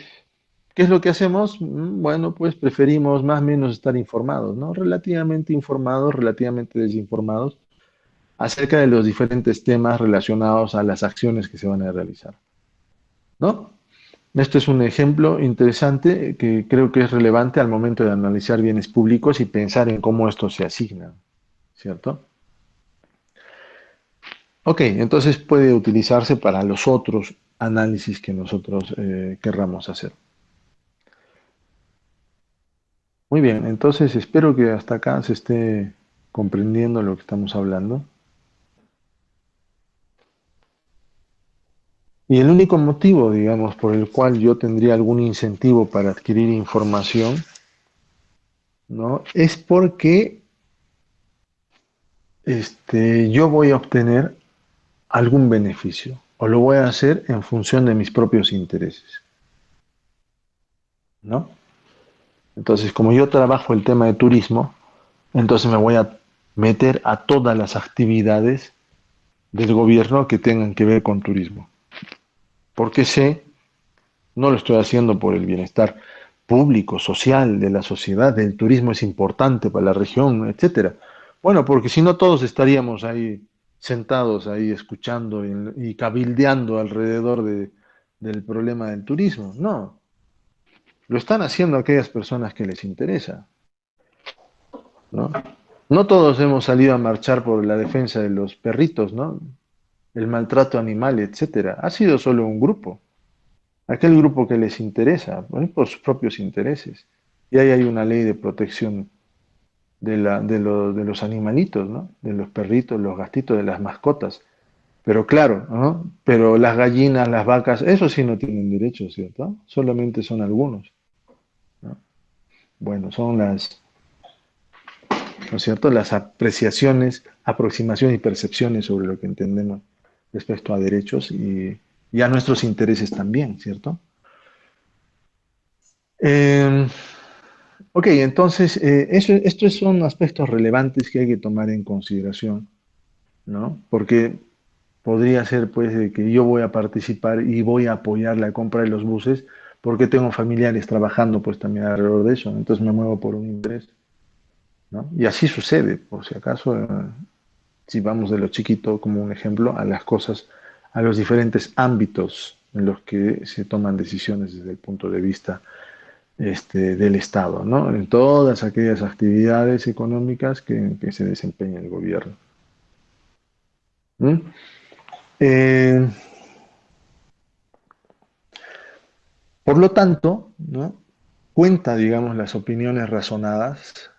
es lo que hacemos? Bueno, pues preferimos más o menos estar informados, ¿no? Relativamente informados, relativamente desinformados, acerca de los diferentes temas relacionados a las acciones que se van a realizar, ¿no? Esto es un ejemplo interesante que creo que es relevante al momento de analizar bienes públicos y pensar en cómo estos se asignan, ¿cierto? Ok, entonces puede utilizarse para los otros análisis que nosotros querramos hacer. Muy bien, entonces espero que hasta acá se esté comprendiendo lo que estamos hablando. Y el único motivo, digamos, por el cual yo tendría algún incentivo para adquirir información, ¿no? Es porque yo voy a obtener algún beneficio o lo voy a hacer en función de mis propios intereses, ¿no? Entonces, como yo trabajo el tema de turismo, entonces me voy a meter a todas las actividades del gobierno que tengan que ver con turismo. Porque sé, no lo estoy haciendo por el bienestar público, social, de la sociedad, el turismo es importante para la región, etcétera. Bueno, porque si no todos estaríamos ahí sentados ahí escuchando y cabildeando alrededor del problema del turismo. No, lo están haciendo aquellas personas que les interesa, ¿no? No todos hemos salido a marchar por la defensa de los perritos, ¿no? El maltrato animal, etcétera. Ha sido solo un grupo, aquel grupo que les interesa, ¿no? Por sus propios intereses. Y ahí hay una ley de protección de los animalitos, ¿no? De los perritos, los gatitos, de las mascotas. Pero claro, ¿no? Pero las gallinas, las vacas, eso sí no tienen derecho, ¿cierto? Solamente son algunos, ¿no? Bueno, son ¿no es cierto? Las apreciaciones, aproximaciones y percepciones sobre lo que entendemos respecto a derechos y a nuestros intereses también, ¿cierto? Eh, ok, entonces, estos son aspectos relevantes que hay que tomar en consideración, ¿no? Porque podría ser, pues, de que yo voy a participar y voy a apoyar la compra de los buses porque tengo familiares trabajando, pues, también alrededor de eso, entonces me muevo por un interés, ¿no? Y así sucede, por si acaso, si vamos de lo chiquito como un ejemplo, a las cosas, a los diferentes ámbitos en los que se toman decisiones desde el punto de vista del Estado, ¿no? En todas aquellas actividades económicas que se desempeña el gobierno. ¿Mm? Eh, por lo tanto, ¿no? Cuenta, digamos, las opiniones razonadas,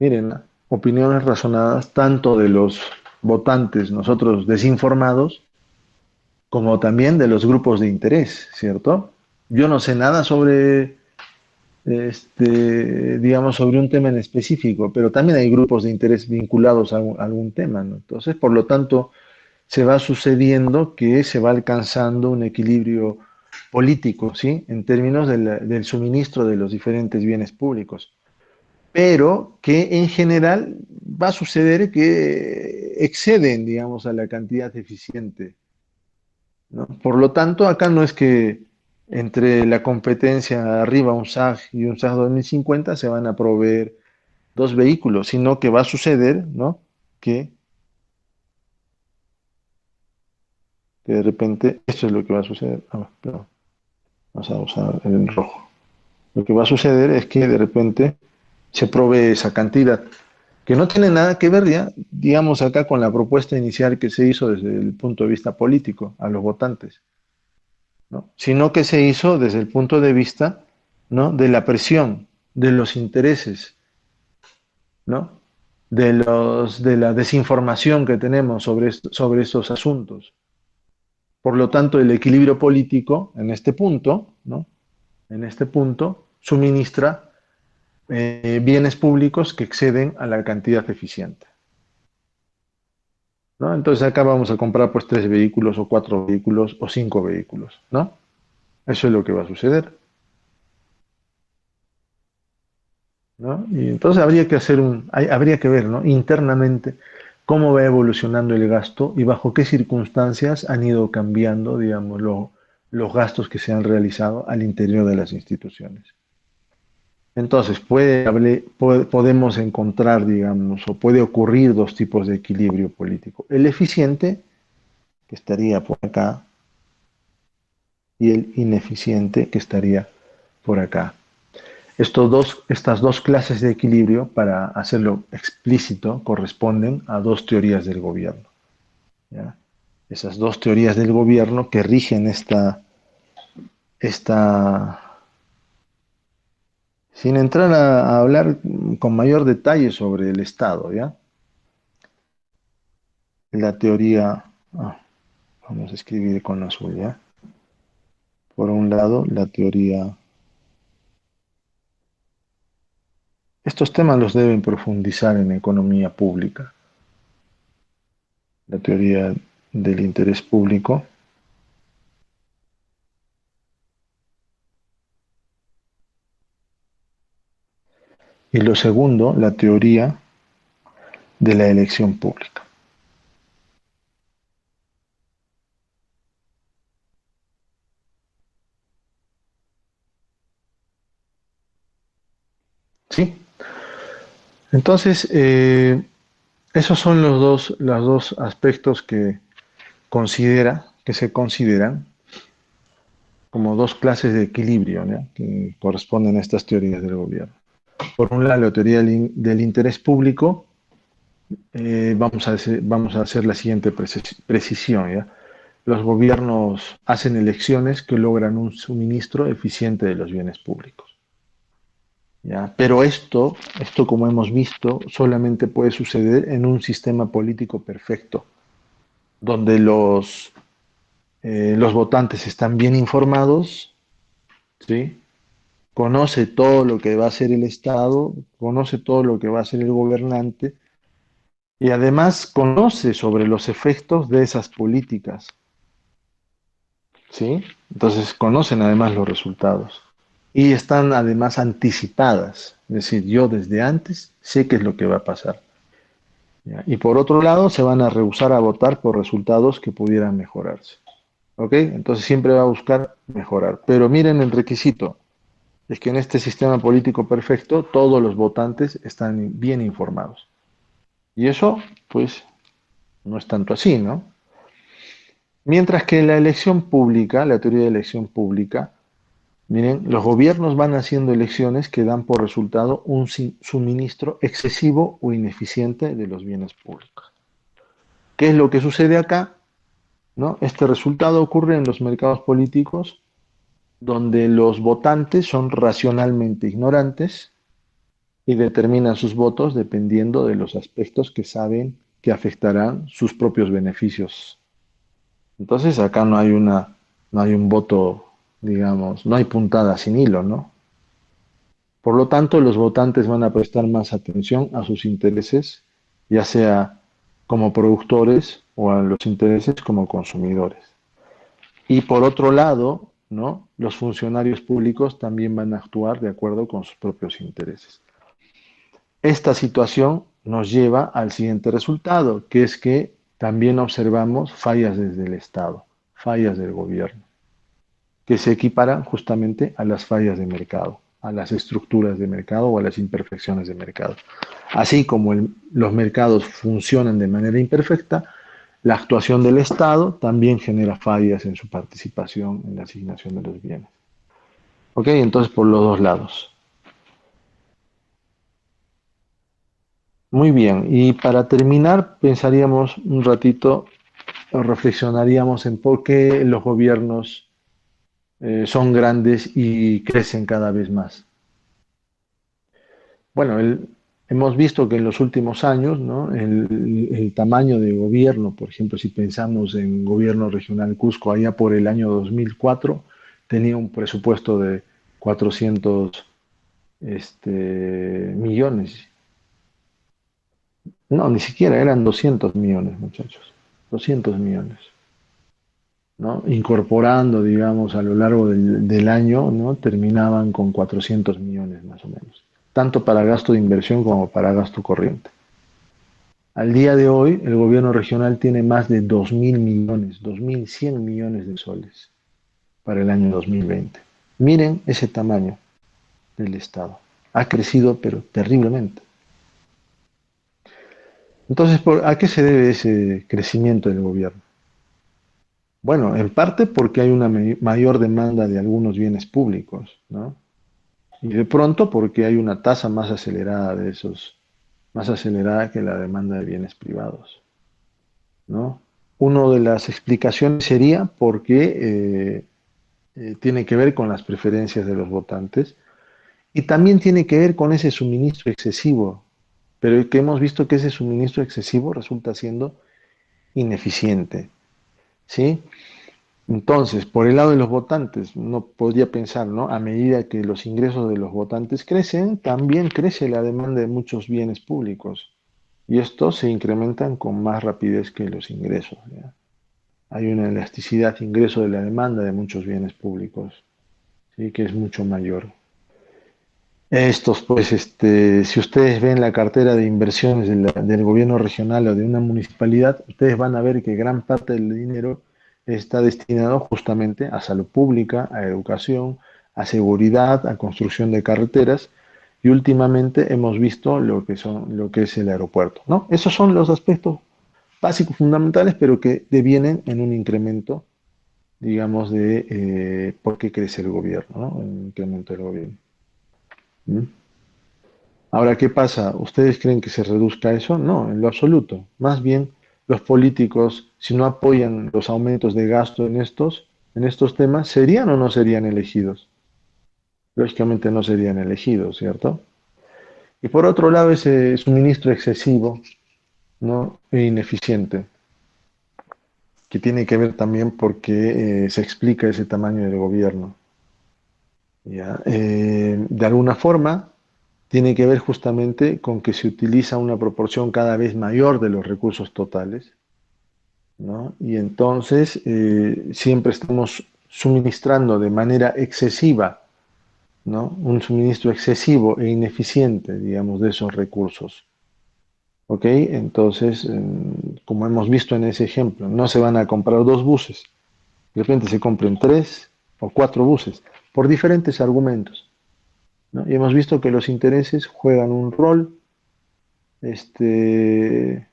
miren, ¿no? Opiniones razonadas tanto de los votantes, nosotros desinformados, como también de los grupos de interés, ¿cierto? Yo no sé nada sobre, digamos, sobre un tema en específico, pero también hay grupos de interés vinculados a algún tema, ¿no? Entonces, por lo tanto, se va sucediendo que se va alcanzando un equilibrio político, ¿sí? En términos del suministro de los diferentes bienes públicos, pero que en general va a suceder que exceden, digamos, a la cantidad eficiente, ¿no? Por lo tanto, acá no es que entre la competencia arriba, un SAG y un SAG 2050 se van a proveer, dos vehículos, sino que va a suceder, ¿no? Que, que de repente, esto es lo que va a suceder. No, vamos a usar el rojo. Lo que va a suceder es que de repente se provee esa cantidad, que no tiene nada que ver ya, digamos, acá con la propuesta inicial que se hizo desde el punto de vista político a los votantes, ¿no? Sino que se hizo desde el punto de vista, ¿no? De la presión, de los intereses, ¿no? De la desinformación que tenemos sobre estos asuntos. Por lo tanto, el equilibrio político en este punto, ¿no? En este punto, suministra bienes públicos que exceden a la cantidad eficiente, ¿no? Entonces acá vamos a comprar pues tres vehículos o cuatro vehículos o cinco vehículos, ¿no? Eso es lo que va a suceder, ¿no? Y entonces habría que habría que ver, ¿no? Internamente cómo va evolucionando el gasto y bajo qué circunstancias han ido cambiando, digamos, los gastos que se han realizado al interior de las instituciones. Entonces, podemos encontrar, digamos, o puede ocurrir dos tipos de equilibrio político. El eficiente, que estaría por acá, y el ineficiente, que estaría por acá. Estas dos clases de equilibrio, para hacerlo explícito, corresponden a dos teorías del gobierno, ¿ya? Esas dos teorías del gobierno que rigen esta, sin entrar a hablar con mayor detalle sobre el Estado, ¿ya? La teoría, ah, vamos a escribir con azul, ¿ya? Por un lado, la teoría, estos temas los deben profundizar en economía pública, la teoría del interés público, y lo segundo, la teoría de la elección pública. ¿Sí? Entonces, esos son los dos aspectos que se consideran como dos clases de equilibrio, ¿no? Que corresponden a estas teorías del gobierno. Por un lado, la teoría del interés público, vamos a hacer la siguiente precisión, ¿ya? Los gobiernos hacen elecciones que logran un suministro eficiente de los bienes públicos, ¿ya? Pero esto, como hemos visto, solamente puede suceder en un sistema político perfecto, donde los votantes están bien informados, ¿sí? Conoce todo lo que va a hacer el Estado, conoce todo lo que va a hacer el gobernante y además conoce sobre los efectos de esas políticas, ¿sí? Entonces conocen además los resultados y están además anticipadas, es decir, yo desde antes sé qué es lo que va a pasar, ¿ya? Y por otro lado, se van a rehusar a votar por resultados que pudieran mejorarse, ¿ok? Entonces siempre va a buscar mejorar. Pero miren el requisito, es que en este sistema político perfecto todos los votantes están bien informados. Y eso, pues, no es tanto así, ¿no? Mientras que la elección pública, la teoría de elección pública, miren, los gobiernos van haciendo elecciones que dan por resultado un suministro excesivo o ineficiente de los bienes públicos. ¿Qué es lo que sucede acá? ¿No? Este resultado ocurre en los mercados políticos donde los votantes son racionalmente ignorantes y determinan sus votos dependiendo de los aspectos que saben que afectarán sus propios beneficios. Entonces acá no hay un voto, digamos, no hay puntada sin hilo, ¿no? Por lo tanto, los votantes van a prestar más atención a sus intereses, ya sea como productores o a los intereses como consumidores. Y por otro lado, ¿no? Los funcionarios públicos también van a actuar de acuerdo con sus propios intereses. Esta situación nos lleva al siguiente resultado, que es que también observamos fallas desde el Estado, fallas del gobierno, que se equiparan justamente a las fallas de mercado. a las estructuras de mercado o a las imperfecciones de mercado. Así como los mercados funcionan de manera imperfecta, la actuación del Estado también genera fallas en su participación en la asignación de los bienes. ¿Ok? Entonces, por los dos lados. Muy bien. Y para terminar, pensaríamos un ratito, o reflexionaríamos en por qué los gobiernos son grandes y crecen cada vez más. Bueno, hemos visto que en los últimos años, ¿no? El tamaño de gobierno, por ejemplo, si pensamos en gobierno regional Cusco, allá por el año 2004, tenía un presupuesto de 400 millones. No, ni siquiera, eran 200 millones, muchachos. 200 millones, ¿no? Incorporando, digamos, a lo largo del año, ¿no? Terminaban con 400 millones más o menos, tanto para gasto de inversión como para gasto corriente. Al día de hoy, el gobierno regional tiene más de 2.000 millones, 2.100 millones de soles para el año 2020. Miren ese tamaño del Estado. Ha crecido, pero terriblemente. Entonces, ¿a qué se debe ese crecimiento del gobierno? Bueno, en parte porque hay una mayor demanda de algunos bienes públicos, ¿no? Y de pronto porque hay una tasa más acelerada de esos, más acelerada que la demanda de bienes privados, ¿no? Una de las explicaciones sería porque tiene que ver con las preferencias de los votantes y también tiene que ver con ese suministro excesivo, pero que hemos visto que ese suministro excesivo resulta siendo ineficiente, ¿sí? Entonces, por el lado de los votantes, uno podría pensar, ¿no? A medida que los ingresos de los votantes crecen, también crece la demanda de muchos bienes públicos y estos se incrementan con más rapidez que los ingresos, ¿ya? Hay una elasticidad de ingreso de la demanda de muchos bienes públicos, ¿sí? Que es mucho mayor. Estos, pues, si ustedes ven la cartera de inversiones del gobierno regional o de una municipalidad, ustedes van a ver que gran parte del dinero está destinado justamente a salud pública, a educación, a seguridad, a construcción de carreteras, y últimamente hemos visto lo que es el aeropuerto, ¿no? Esos son los aspectos básicos fundamentales, pero que devienen en un incremento, digamos, de por qué crece el gobierno, ¿no? Un incremento del gobierno. ¿Mm? Ahora, ¿qué pasa? ¿Ustedes creen que se reduzca eso? No, en lo absoluto. Más bien, los políticos, si no apoyan los aumentos de gasto en estos temas, ¿serían o no serían elegidos? Lógicamente no serían elegidos, ¿cierto? Y por otro lado, ese suministro excesivo, ¿no? E ineficiente, que tiene que ver también porque se explica ese tamaño del gobierno. ¿Ya? De alguna forma, tiene que ver justamente con que se utiliza una proporción cada vez mayor de los recursos totales, ¿no? Y entonces siempre estamos suministrando de como excesiva, ¿no? Un suministro excesivo e ineficiente, digamos, de esos recursos. ¿Ok? Entonces, como hemos visto en ese ejemplo, no se van a comprar dos buses, de repente se compren tres o cuatro buses, por diferentes argumentos, ¿no? Y hemos visto que los intereses juegan un rol, este,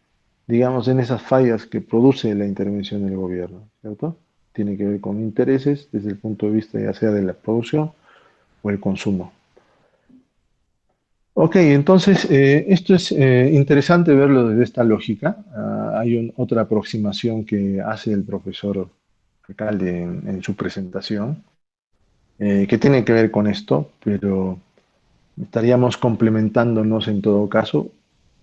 digamos, en esas fallas que produce la intervención del gobierno, ¿cierto? Tiene que ver con intereses desde el punto de vista ya sea de la producción o el consumo. Ok, entonces esto es interesante verlo desde esta lógica. Hay otra aproximación que hace el profesor Recalde en su presentación, que tiene que ver con esto, pero estaríamos complementándonos en todo caso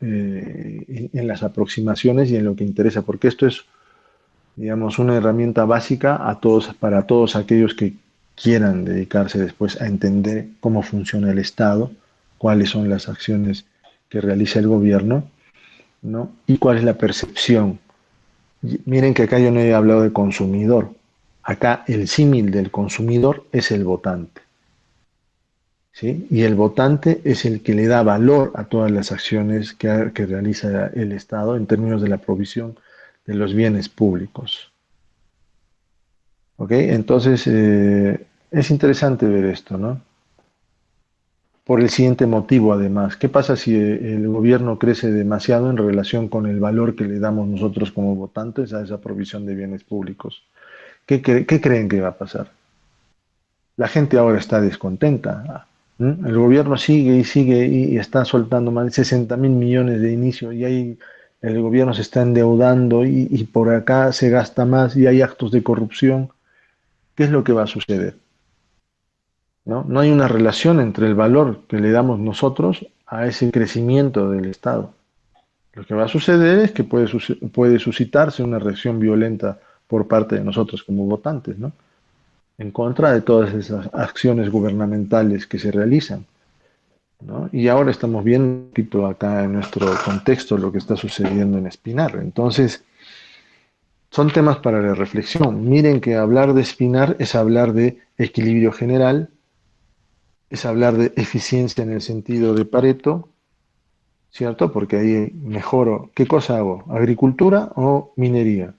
en las aproximaciones y en lo que interesa, porque esto es, digamos, una herramienta básica a todos, para todos aquellos que quieran dedicarse después a entender cómo funciona el Estado, cuáles son las acciones que realiza el gobierno, ¿no? Y cuál es la percepción. Miren que acá yo no he hablado de consumidor. Acá el símil del consumidor es el votante, ¿sí? Y el votante es el que le da valor a todas las acciones que realiza el Estado en términos de la provisión de los bienes públicos. ¿Ok? Entonces, es interesante ver esto, ¿no? por el siguiente motivo, además. ¿Qué pasa si el gobierno crece demasiado en relación con el valor que le damos nosotros como votantes a esa provisión de bienes públicos? ¿Qué creen que va a pasar? La gente ahora está descontenta. El gobierno sigue y sigue y está soltando más de 60.000 millones de inicio y ahí el gobierno se está endeudando y por acá se gasta más y hay actos de corrupción. ¿Qué es lo que va a suceder? ¿No? No hay una relación entre el valor que le damos nosotros a ese crecimiento del Estado. Lo que va a suceder es que puede suscitarse una reacción violenta por parte de nosotros como votantes, ¿no? En contra de todas esas acciones gubernamentales que se realizan, ¿no? Y ahora estamos viendo un poquito acá en nuestro contexto lo que está sucediendo en Espinar. Entonces, son temas para la reflexión. Miren que hablar de Espinar es hablar de equilibrio general, es hablar de eficiencia en el sentido de Pareto, ¿cierto? Porque ahí mejoro, ¿qué cosa hago? ¿Agricultura o minería?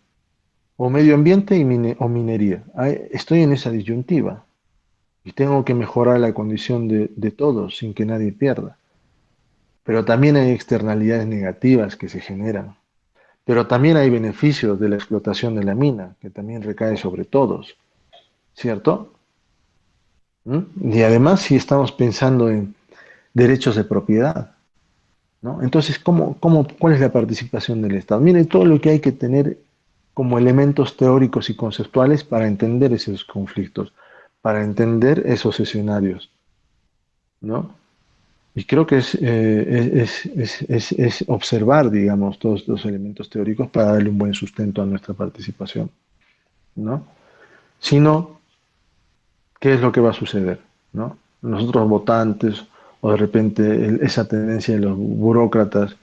¿O medio ambiente o minería? Estoy en esa disyuntiva y tengo que mejorar la condición de todos sin que nadie pierda. Pero también hay externalidades negativas que se generan. Pero también hay beneficios de la explotación de la mina, que también recae sobre todos, ¿cierto? Y además, si estamos pensando en derechos de propiedad, ¿no? Entonces, ¿cuál es la participación del Estado? Miren todo lo que hay que tener como elementos teóricos y conceptuales para entender esos conflictos, para entender esos escenarios, ¿no? Y creo que es observar, digamos, todos los elementos teóricos para darle un buen sustento a nuestra participación, ¿no? Si no, ¿qué es lo que va a suceder? ¿No? Nosotros votantes o de repente esa tendencia de los burócratas,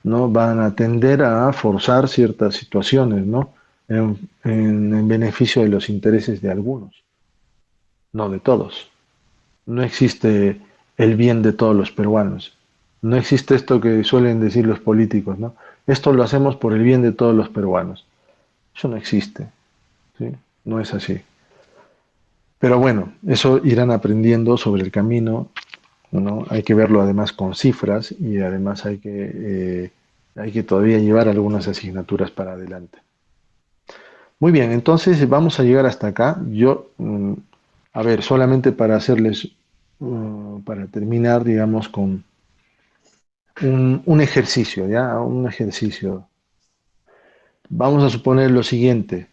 ¿no? Van a tender a forzar ciertas situaciones, ¿no? En beneficio de los intereses de algunos, no de todos. No existe el bien de todos los peruanos. No existe esto que suelen decir los políticos, ¿no? Esto lo hacemos por el bien de todos los peruanos. Eso no existe, ¿sí? No es así. Pero bueno, eso irán aprendiendo sobre el camino, ¿no? Hay que verlo además con cifras y además hay que todavía llevar algunas asignaturas para adelante. Muy bien, entonces vamos a llegar hasta acá. A ver, solamente para hacerles, para terminar, digamos, con un ejercicio, ¿ya? Un ejercicio. Vamos a suponer lo siguiente,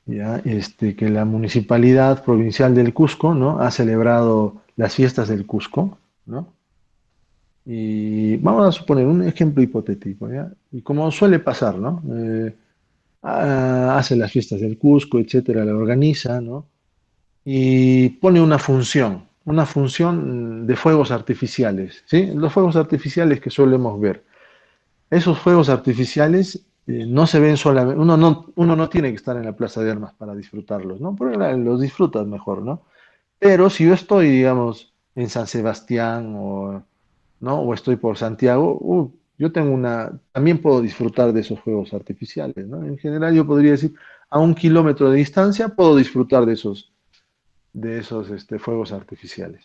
¿ya? Que la Municipalidad Provincial del Cusco, ¿no? Ha celebrado las fiestas del Cusco, ¿no? Y vamos a suponer un ejemplo hipotético, ¿ya? Y como suele pasar, ¿no? Hace las fiestas del Cusco, etcétera, la organiza, ¿no? Y pone una función de fuegos artificiales, ¿sí? Los fuegos artificiales que solemos ver. Esos fuegos artificiales no se ven solamente, uno no tiene que estar en la Plaza de Armas para disfrutarlos, ¿no? Porque los disfrutas mejor, ¿no? Pero si yo estoy, digamos, en San Sebastián ¿no? O estoy por Santiago, yo también puedo disfrutar de esos fuegos artificiales, ¿no? En general yo podría decir, a 1 kilómetro de distancia puedo disfrutar de esos fuegos artificiales.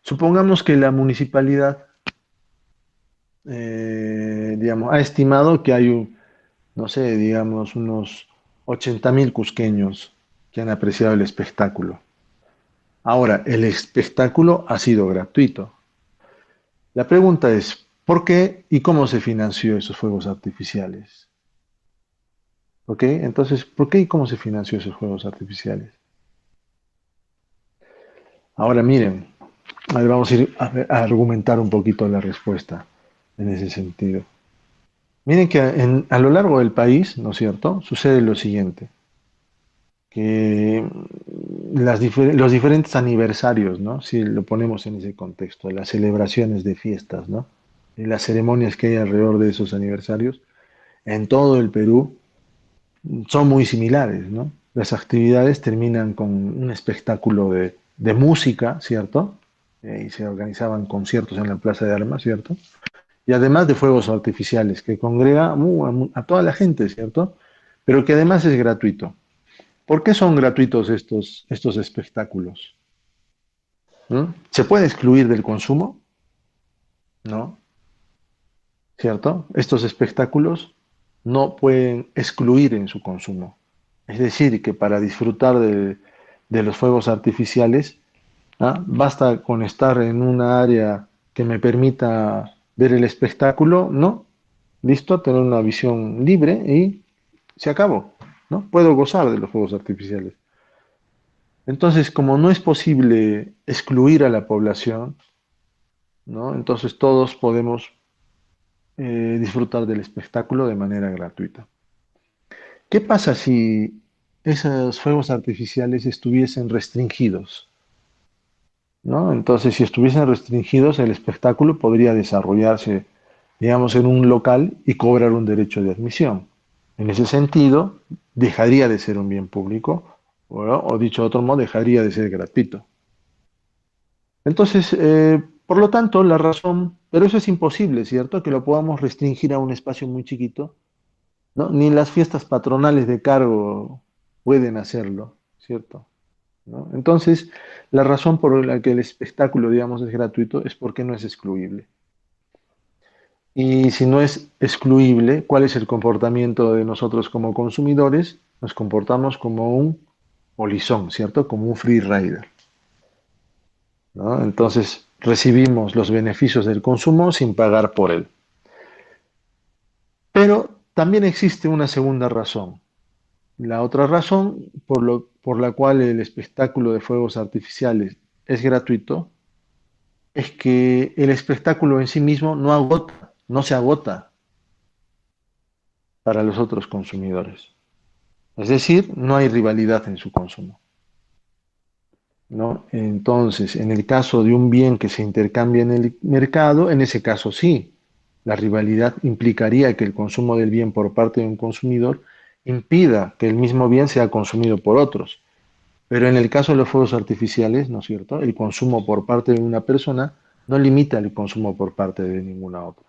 Supongamos que la municipalidad, digamos, ha estimado que hay no sé, digamos, unos 80.000 cusqueños que han apreciado el espectáculo. Ahora, el espectáculo ha sido gratuito. La pregunta es, ¿por qué y cómo se financió esos fuegos artificiales? ¿Ok? Entonces, ¿por qué y cómo se financió esos fuegos artificiales? Ahora miren, a ver, vamos a ir a argumentar un poquito la respuesta en ese sentido. Miren que a lo largo del país, ¿no es cierto?, sucede lo siguiente, que los diferentes aniversarios, ¿no? Si lo ponemos en ese contexto, las celebraciones de fiestas, ¿no? Y las ceremonias que hay alrededor de esos aniversarios, en todo el Perú son muy similares, ¿no? Las actividades terminan con un espectáculo de música, ¿cierto? Y se organizaban conciertos en la Plaza de Armas, ¿cierto? Y además de fuegos artificiales, que congrega a toda la gente, ¿cierto? Pero que además es gratuito. ¿Por qué son gratuitos estos espectáculos? ¿Mm? ¿Se puede excluir del consumo? No, ¿cierto? Estos espectáculos no pueden excluir en su consumo. Es decir, que para disfrutar de los fuegos artificiales, basta con estar en una área que me permita ver el espectáculo, ¿no? Listo, tener una visión libre y se acabó, ¿no? Puedo gozar de los fuegos artificiales. Entonces, como no es posible excluir a la población, ¿no? Entonces todos podemos disfrutar del espectáculo de manera gratuita. ¿Qué pasa si esos fuegos artificiales estuviesen restringidos? ¿No? Entonces, si estuviesen restringidos, el espectáculo podría desarrollarse, digamos, en un local y cobrar un derecho de admisión. En ese sentido, dejaría de ser un bien público, o dicho de otro modo, dejaría de ser gratuito. Entonces, por lo tanto, la razón, pero eso es imposible, ¿cierto? Que lo podamos restringir a un espacio muy chiquito, ¿no? Ni las fiestas patronales de cargo pueden hacerlo, ¿cierto? ¿No? Entonces, la razón por la que el espectáculo, digamos, es gratuito es porque no es excluible. Y si no es excluible, ¿cuál es el comportamiento de nosotros como consumidores? Nos comportamos como un polizón, ¿cierto? Como un free rider, ¿no? Entonces, recibimos los beneficios del consumo sin pagar por él. Pero también existe una segunda razón. La otra razón por la cual el espectáculo de fuegos artificiales es gratuito es que el espectáculo en sí mismo no agota, no se agota para los otros consumidores. Es decir, no hay rivalidad en su consumo, ¿no? Entonces, en el caso de un bien que se intercambia en el mercado, en ese caso sí, la rivalidad implicaría que el consumo del bien por parte de un consumidor impida que el mismo bien sea consumido por otros. Pero en el caso de los fuegos artificiales, ¿no es cierto? El consumo por parte de una persona no limita el consumo por parte de ninguna otra,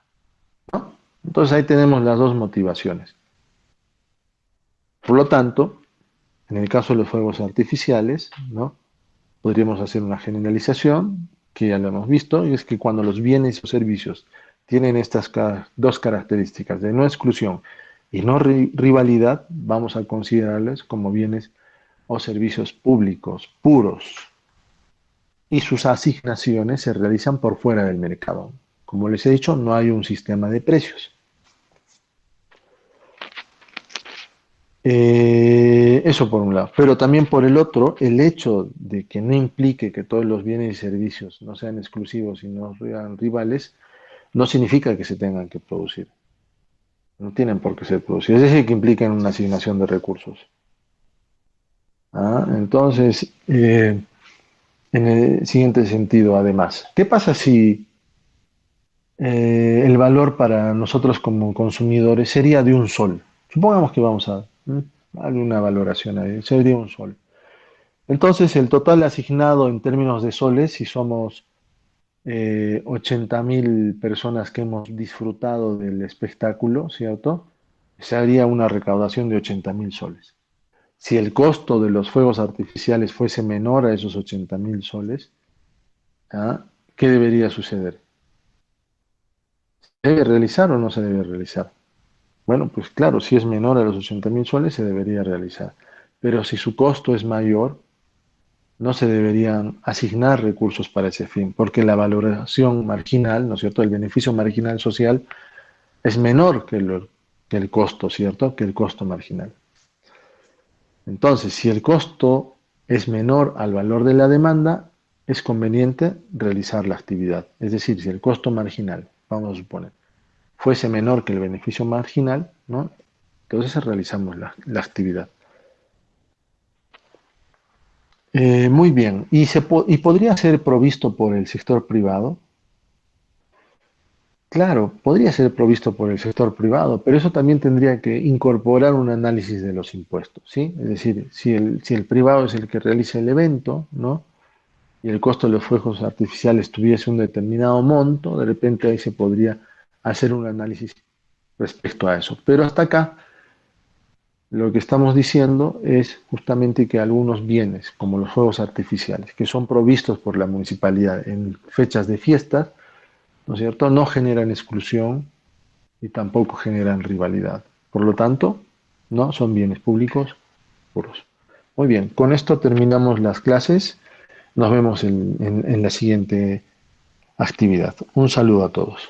¿no? Entonces ahí tenemos las dos motivaciones. Por lo tanto, en el caso de los fuegos artificiales, ¿no? Podríamos hacer una generalización, que ya lo hemos visto, y es que cuando los bienes o servicios tienen estas dos características de no exclusión y no rivalidad, vamos a considerarles como bienes o servicios públicos puros, y sus asignaciones se realizan por fuera del mercado. Como les he dicho, no hay un sistema de precios. Eso por un lado. Pero también por el otro, el hecho de que no implique que todos los bienes y servicios no sean exclusivos y no sean rivales, no significa que se tengan que producir. No tienen por qué ser producidos. Es decir, que implican una asignación de recursos. Entonces, en el siguiente sentido, además, ¿qué pasa si el valor para nosotros como consumidores sería de un sol? Supongamos que vamos a darle una valoración ahí, sería un sol. Entonces, el total asignado en términos de soles, si somos 80.000 personas que hemos disfrutado del espectáculo, ¿cierto? Se haría una recaudación de 80.000 soles. Si el costo de los fuegos artificiales fuese menor a esos 80.000 soles, ¿ah? ¿Qué debería suceder? ¿Se debe realizar o no se debe realizar? Bueno, pues claro, si es menor a los 80.000 soles, se debería realizar. Pero si su costo es mayor, no se deberían asignar recursos para ese fin, porque la valoración marginal, ¿no es cierto? El beneficio marginal social es menor que el costo, ¿cierto? Que el costo marginal. Entonces, si el costo es menor al valor de la demanda, es conveniente realizar la actividad. Es decir, si el costo marginal, vamos a suponer, fuese menor que el beneficio marginal, ¿no? Entonces realizamos la actividad. Muy bien. ¿Y podría ser provisto por el sector privado? Claro, podría ser provisto por el sector privado, pero eso también tendría que incorporar un análisis de los impuestos, ¿sí? Es decir, si el privado es el que realiza el evento, ¿no? Y el costo de los fuegos artificiales tuviese un determinado monto, de repente ahí se podría hacer un análisis respecto a eso. Pero hasta acá Lo que estamos diciendo es justamente que algunos bienes, como los fuegos artificiales, que son provistos por la municipalidad en fechas de fiestas, ¿no es cierto?, no generan exclusión y tampoco generan rivalidad. Por lo tanto, no son bienes públicos puros. Muy bien, con esto terminamos las clases. Nos vemos en la siguiente actividad. Un saludo a todos.